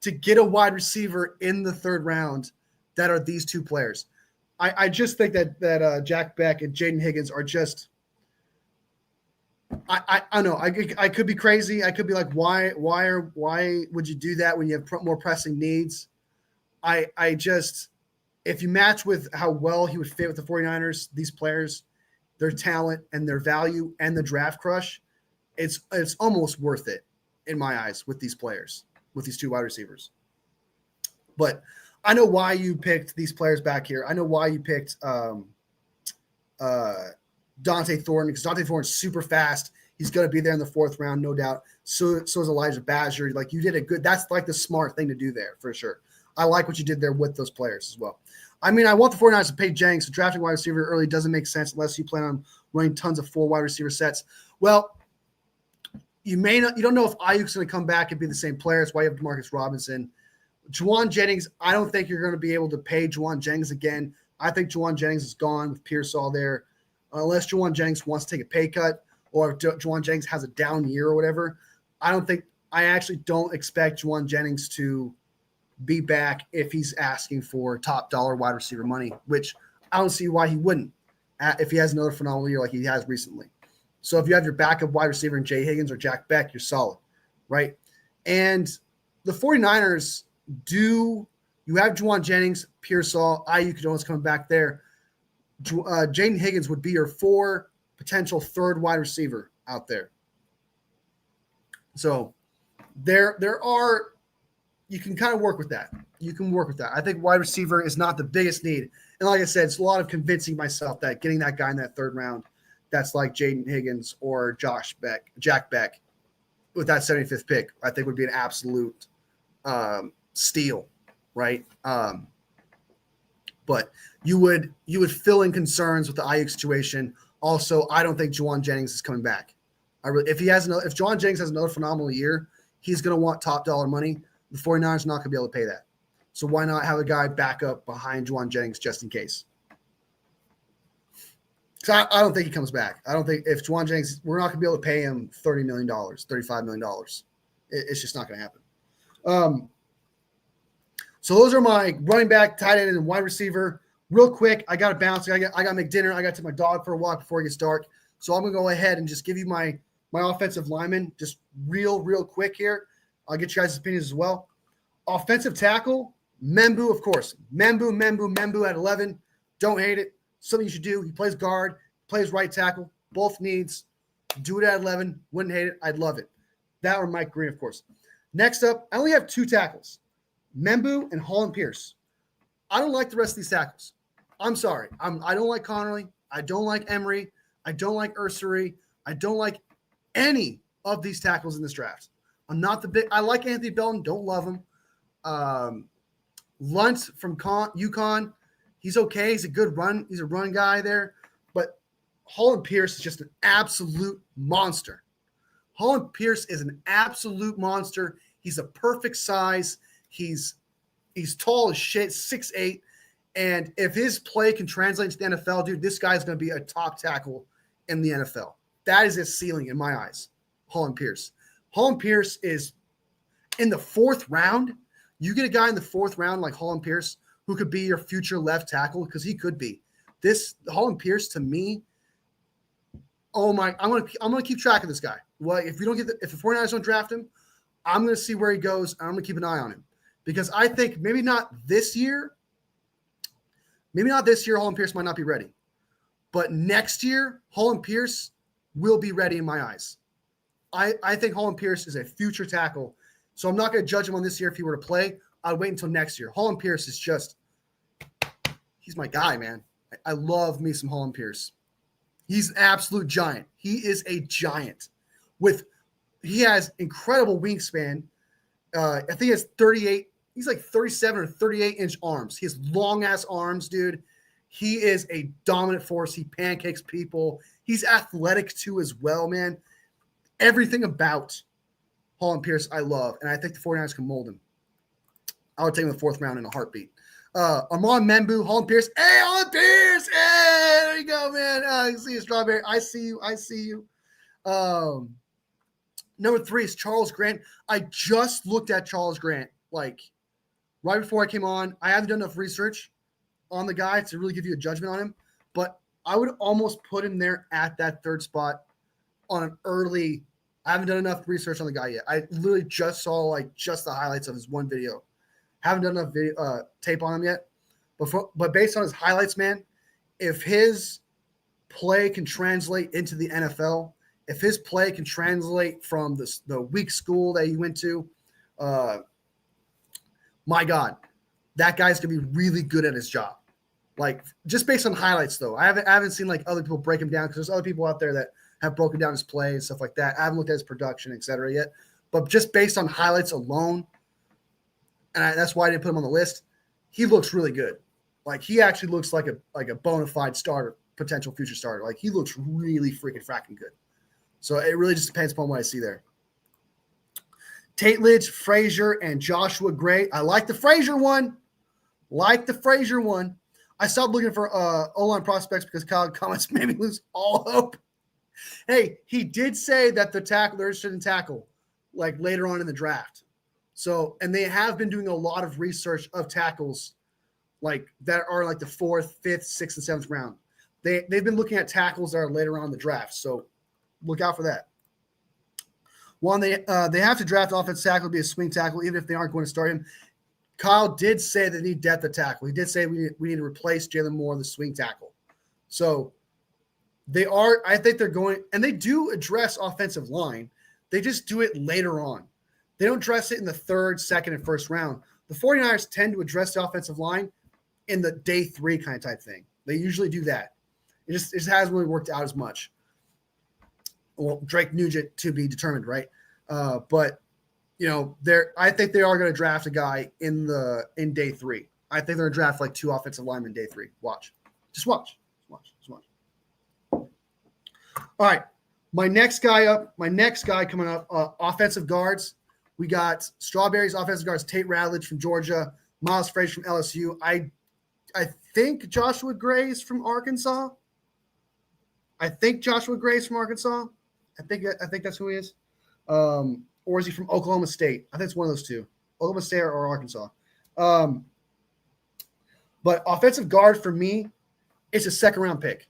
to get a wide receiver in the 3rd round that are these 2 players. I just think that Jack Beck and Jaden Higgins are just I know I could be crazy. I could be like, why would you do that when you have more pressing needs? I just, if you match with how well he would fit with the 49ers, these players, their talent and their value and the draft crush, it's almost worth it in my eyes with these players, with these two wide receivers. But I know why you picked these players back here. I know why you picked Dante Thornton, because Dante Thornton's super fast. He's going to be there in the 4th round, no doubt. So is Elijah Badger. Like, you did a good – that's like the smart thing to do there for sure. I like what you did there with those players as well. I mean, I want the 49ers to pay Jennings, so drafting wide receiver early doesn't make sense unless you plan on running tons of 4 wide receiver sets. Well, you don't know if Ayuk's going to come back and be the same player. That's why you have Demarcus Robinson. Juwan Jennings, I don't think you're going to be able to pay Juwan Jennings again. I think Juwan Jennings is gone with Pearsall there. Unless Juwan Jennings wants to take a pay cut or if Juwan Jennings has a down year or whatever, I actually don't expect Juwan Jennings to be back if he's asking for top dollar wide receiver money, which I don't see why he wouldn't if he has another phenomenal year like he has recently. So if you have your backup wide receiver in Jay Higgins or Jack Beck, you're solid, right? And the 49ers you have Juwan Jennings, Pearsall, Ayuk Kadona's coming back there. Jaden Higgins would be your 4 potential 3rd wide receiver out there. So there are – you can kind of work with that. You can work with that. I think wide receiver is not the biggest need. And like I said, it's a lot of convincing myself that getting that guy in that 3rd round that's like Jaden Higgins or Jack Beck with that 75th pick, I think would be an absolute steal, right? But you would fill in concerns with the Ayuk situation. Also, I don't think Juwan Jennings is coming back. If Juwan Jennings has another phenomenal year, he's going to want top dollar money. The 49ers are not going to be able to pay that. So why not have a guy back up behind Juwan Jennings just in case? So I don't think he comes back. I don't think if Juwan Jennings, we're not going to be able to pay him $30 million, $35 million. It's just not going to happen. So those are my running back, tight end, and wide receiver. Real quick, I got to bounce. I got to make dinner. I got to take my dog for a walk before it gets dark. So I'm going to go ahead and just give you my offensive lineman just real quick here. I'll get you guys' opinions as well. Offensive tackle, Membu, of course. Membu at 11. Don't hate it. Something you should do. He plays guard, plays right tackle, both needs. Do it at 11. Wouldn't hate it. I'd love it. That or Mike Green, of course. Next up, I only have 2 tackles, Membu and Holland Pierce. I don't like the rest of these tackles. I'm sorry. I don't like Connerly. I don't like Emery. I don't like Ursary. I don't like any of these tackles in this draft. I like Anthony Belton. Don't love him. Luntz from UConn. He's okay. He's a good run. He's a run guy there. But Holland Pierce is just an absolute monster. Holland Pierce is an absolute monster. He's a perfect size. He's tall as shit, 6'8". And if his play can translate to the NFL, dude, this guy's going to be a top tackle in the NFL. That is his ceiling in my eyes, Holland Pierce. Holland Pierce is in the 4th round. You get a guy in the 4th round like Holland Pierce who could be your future left tackle, because he could be. This Holland Pierce, to me, oh my, I'm gonna keep track of this guy. Well, if the 49ers don't draft him, I'm gonna see where he goes, and I'm gonna keep an eye on him. Because I think maybe not this year, Holland Pierce might not be ready. But next year, Holland Pierce will be ready in my eyes. I think Holland Pierce is a future tackle. So I'm not going to judge him on this year if he were to play. I'd wait until next year. Holland Pierce is he's my guy, man. I love me some Holland Pierce. He's an absolute giant. He is a giant. He has incredible wingspan. I think he has 38. He's like 37 or 38-inch arms. He has long-ass arms, dude. He is a dominant force. He pancakes people. He's athletic, too, as well, man. Everything about Holland Pierce I love, and I think the 49ers can mold him. I would take him in the 4th round in a heartbeat. Armand Membu, Holland Pierce. Hey, Holland Pierce! Hey, there you go, man. You see you, Strawberry. I see you. Number 3 is Charles Grant. I just looked at Charles Grant, like, right before I came on. I haven't done enough research on the guy to really give you a judgment on him, but I would almost put him there at that 3rd spot. on an early. I haven't done enough research on the guy yet. I literally just saw like just the highlights of his one video. Haven't done enough tape on him yet. But based on his highlights, man, if his play can translate into the NFL, if his play can translate from the weak school that he went to, my God, that guy's gonna be really good at his job. Like just based on highlights, though, I haven't seen like other people break him down because there's other people out there that have broken down his play and stuff like that. I haven't looked at his production, et cetera, yet. But just based on highlights alone, and that's why I didn't put him on the list, he looks really good. Like he actually looks like a bona fide starter, potential future starter. Like he looks really freaking fracking good. So it really just depends upon what I see there. Tate Lidge, Frazier, and Joshua Gray. I like the Frazier one. I stopped looking for O-line prospects because Kyle comments made me lose all hope. Hey, he did say that they're interested in tackle like later on in the draft. So, and they have been doing a lot of research of tackles like that are like the 4th, 5th, 6th, and 7th round. They've been looking at tackles that are later on in the draft. So look out for that. One, they have to draft offensive tackle to be a swing tackle, even if they aren't going to start him. Kyle did say they need depth at tackle. He did say we need to replace Jalen Moore, the swing tackle. So they are, I think they're going, and they do address offensive line. They just do it later on. They don't address it in the 3rd, 2nd, and 1st round. The 49ers tend to address the offensive line in the day 3 kind of type thing. They usually do that. It just hasn't really worked out as much. Well, Drake Nugent to be determined, right? But you know, I think they are going to draft a guy in day 3. I think they're going to draft like 2 offensive linemen day 3. Watch. All right. My next guy coming up, offensive guards. We got Strawberries offensive guards, Tate Radledge from Georgia, Miles Frazier from LSU. I think Joshua Gray's from Arkansas. I think that's who he is. Or is he from Oklahoma State? I think it's one of those two, Oklahoma State or Arkansas. But offensive guard for me, it's a 2nd round pick.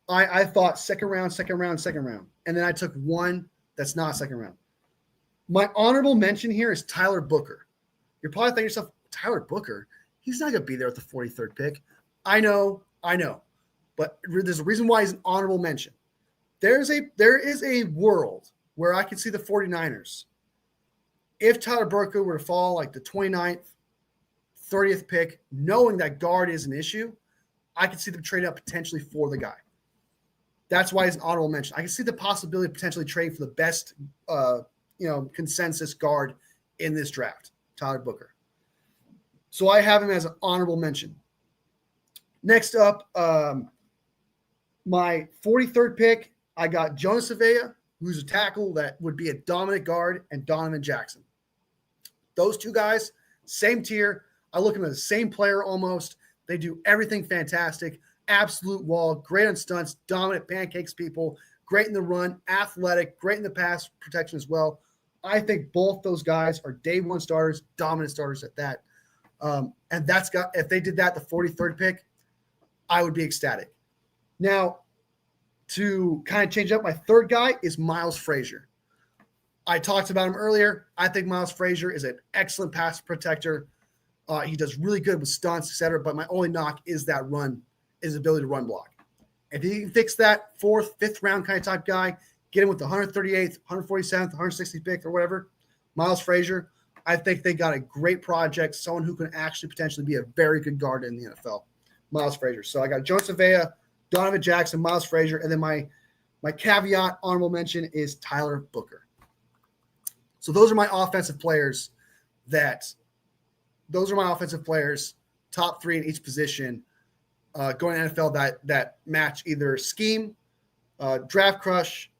I thought second round. And then I took one that's not 2nd round. My honorable mention here is Tyler Booker. You're probably thinking to yourself, Tyler Booker, he's not going to be there at the 43rd pick. I know. But there's a reason why he's an honorable mention. There is a world where I could see the 49ers, if Tyler Booker were to fall like the 29th, 30th pick, knowing that guard is an issue, I could see them trade up potentially for the guy. That's why he's an honorable mention. I can see the possibility of potentially trading for the best, consensus guard in this draft, Tyler Booker. So I have him as an honorable mention. Next up, my 43rd pick, I got Jonas Avea, who's a tackle that would be a dominant guard, and Donovan Jackson. Those 2 guys, same tier. I look at them as the same player almost. They do everything fantastic. Absolute wall, great on stunts, dominant, pancakes people, great in the run, athletic, great in the pass protection as well. I think both those guys are day 1 starters, dominant starters at that. And if they did that the 43rd pick, I would be ecstatic. Now, to kind of change up, my 3rd guy is Miles Frazier. I talked about him earlier. I think Miles Frazier is an excellent pass protector. He does really good with stunts, etc. But my only knock is that run, his ability to run block. If he can fix that 4th, 5th round kind of type guy, get him with the 138th, 147th, 160th pick or whatever, Miles Frazier, I think they got a great project, someone who can actually potentially be a very good guard in the NFL. Miles Frazier. So I got Jonas Avea, Donovan Jackson, Miles Frazier, and then my caveat honorable mention is Tyler Booker. So those are my offensive players top 3 in each position going to NFL that match either scheme, draft crush,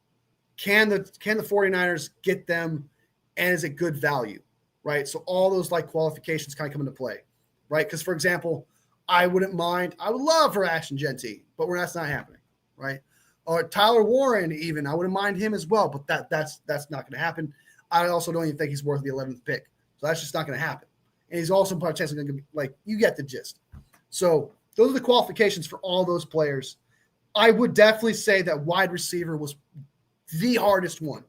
can the 49ers get them, and is it good value, right? So all those like qualifications kind of come into play, right? Because for example, I would love for Ashton Jeanty, but that's not happening, right? Or Tyler Warren, even I wouldn't mind him as well, but that's not going to happen. I also don't even think he's worth the 11th pick, so that's just not going to happen. And he's also potentially going to be like, you get the gist. So those are the qualifications for all those players. I would definitely say that wide receiver was the hardest one.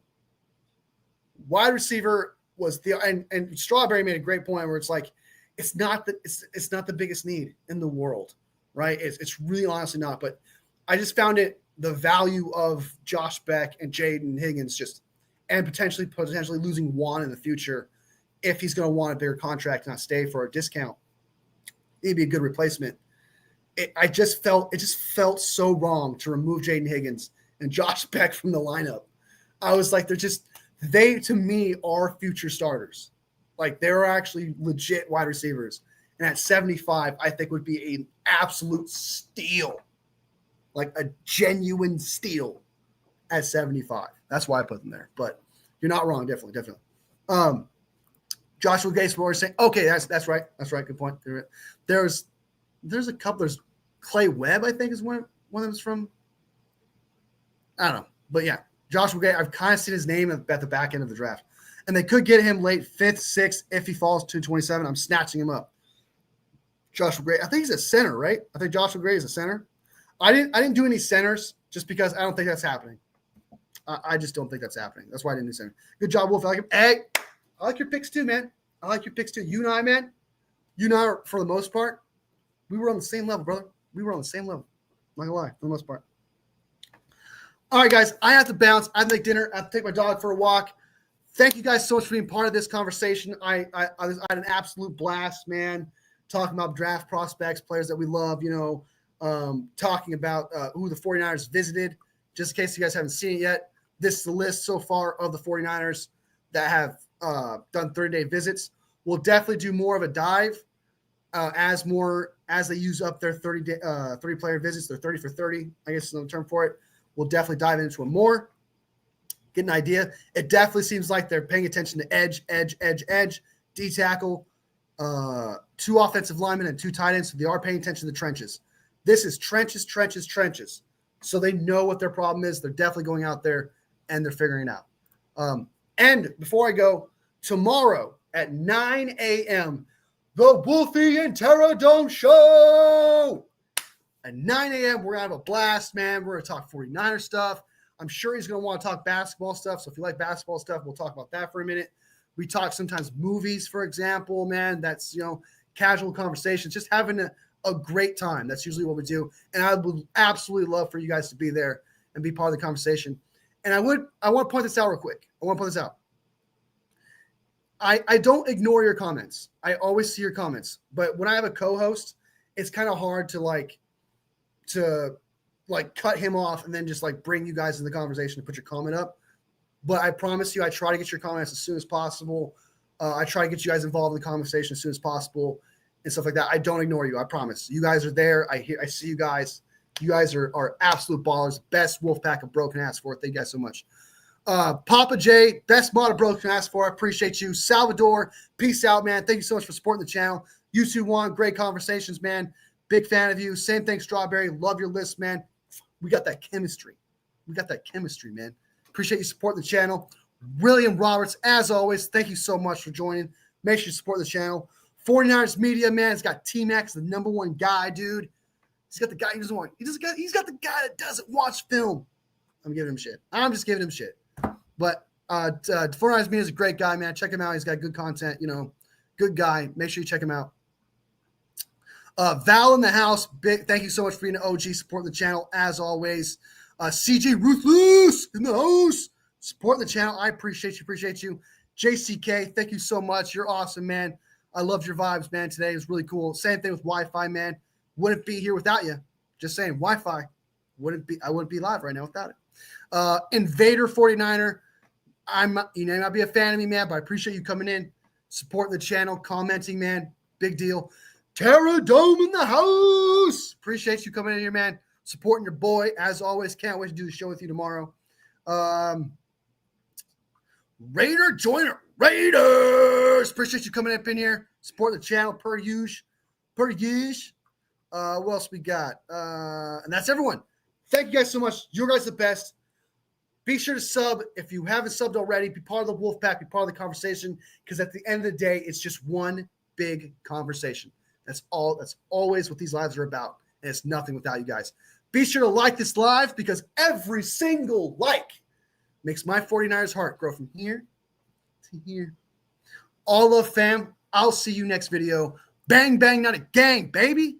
Wide receiver was and Strawberry made a great point where it's like it's not the biggest need in the world, right? It's really honestly not. But I just found the value of Josh Beck and Jaden Higgins and potentially losing Juan in the future if he's going to want a bigger contract and not stay for a discount. It'd be a good replacement. It just felt so wrong to remove Jaden Higgins and Josh Beck from the lineup. I was like, they to me are future starters. Like they're actually legit wide receivers. And at 75, I think would be an absolute steal. Like a genuine steal at 75. That's why I put them there. But you're not wrong, definitely. Joshua Gates was saying, okay, that's right. That's right. Good point. There's a couple. There's Clay Webb, I think, is one of them is from. I don't know. But yeah, Joshua Gates, I've kind of seen his name at the back end of the draft. And they could get him late 5th, 6th. If he falls to 27, I'm snatching him up. Joshua Gray. I think he's a center, right? I think Joshua Gray is a center. I didn't do any centers just because I don't think that's happening. I just don't think that's happening. That's why I didn't do center. Good job, Wolf. I like him. Hey, I like your picks too, man. I like your picks too. You and I, man. You and I, for the most part, we were on the same level, brother. We were on the same level. I'm not gonna lie, for the most part. All right, guys. I have to bounce. I have to make dinner. I have to take my dog for a walk. Thank you guys so much for being part of this conversation. I had an absolute blast, man, talking about draft prospects, players that we love, talking about who the 49ers visited. Just in case you guys haven't seen it yet, this is the list so far of the 49ers that have done 30-day visits. We'll definitely do more of a dive as they use up their 30-player visits, their 30 for 30, I guess is another term for it. We'll definitely dive into it more. Get an idea. It definitely seems like they're paying attention to edge, D tackle, 2 offensive linemen and 2 tight ends. So they are paying attention to the trenches. This is trenches. So they know what their problem is. They're definitely going out there and they're figuring it out. And before I go, tomorrow at 9 a.m., the Wolfie and Terra Dome Show. At 9 a.m., we're going to have a blast, man. We're going to talk 49er stuff. I'm sure he's going to want to talk basketball stuff. So if you like basketball stuff, we'll talk about that for a minute. We talk sometimes movies, for example, man. That's, casual conversations, just having a great time. That's usually what we do. And I would absolutely love for you guys to be there and be part of the conversation. And I want to point this out real quick. I don't ignore your comments. I always see your comments. But when I have a co-host, it's kind of hard to cut him off and then just bring you guys in the conversation to put your comment up. But I promise you, I try to get your comments as soon as possible. I try to get you guys involved in the conversation as soon as possible and stuff like that. I don't ignore you. I promise. You guys are there. I see you guys. You guys are absolute ballers. Best Wolfpack of Broken Ass for it. Thank you guys so much. Papa J, best mod of Broken Ass for. I appreciate you. Salvador, peace out, man. Thank you so much for supporting the channel. You two won. Great conversations, man. Big fan of you. Same thing, Strawberry. Love your list, man. We got that chemistry. Man. Appreciate you supporting the channel. William Roberts, as always, thank you so much for joining. Make sure you support the channel. 49ers Media, man. It's got T-Max, the '1 guy, dude. He's got the guy he's got the guy that doesn't watch film. I'm just giving him shit. But 49ers Media is a great guy, man. Check him out. He's got good content, good guy. Make sure you check him out. Val in the house, big thank you so much for being an OG, supporting the channel as always. CJ Ruthless in the house, supporting the channel. I appreciate you. JCK, thank you so much. You're awesome, man. I loved your vibes, man. Today was really cool. Same thing with Wi-Fi, man. Wouldn't be here without you. Just saying, Wi-Fi I wouldn't be live right now without it. Invader 49er. You may not be a fan of me, man, but I appreciate you coming in, supporting the channel, commenting, man. Big deal. Terra Dome in the house. Appreciate you coming in here, man. Supporting your boy, as always. Can't wait to do the show with you tomorrow. Raider Joiner. Raiders. Appreciate you coming up in here. Support the channel per usual. What else we got? And that's everyone. Thank you guys so much. You guys are the best. Be sure to sub. If you haven't subbed already, be part of the Wolfpack, be part of the conversation, because at the end of the day, it's just one big conversation. That's all. That's always what these lives are about. And it's nothing without you guys. Be sure to like this live, because every single like Makes my 49ers heart grow from here to here. All love, fam. I'll see you next video. Bang, bang, not a gang, baby.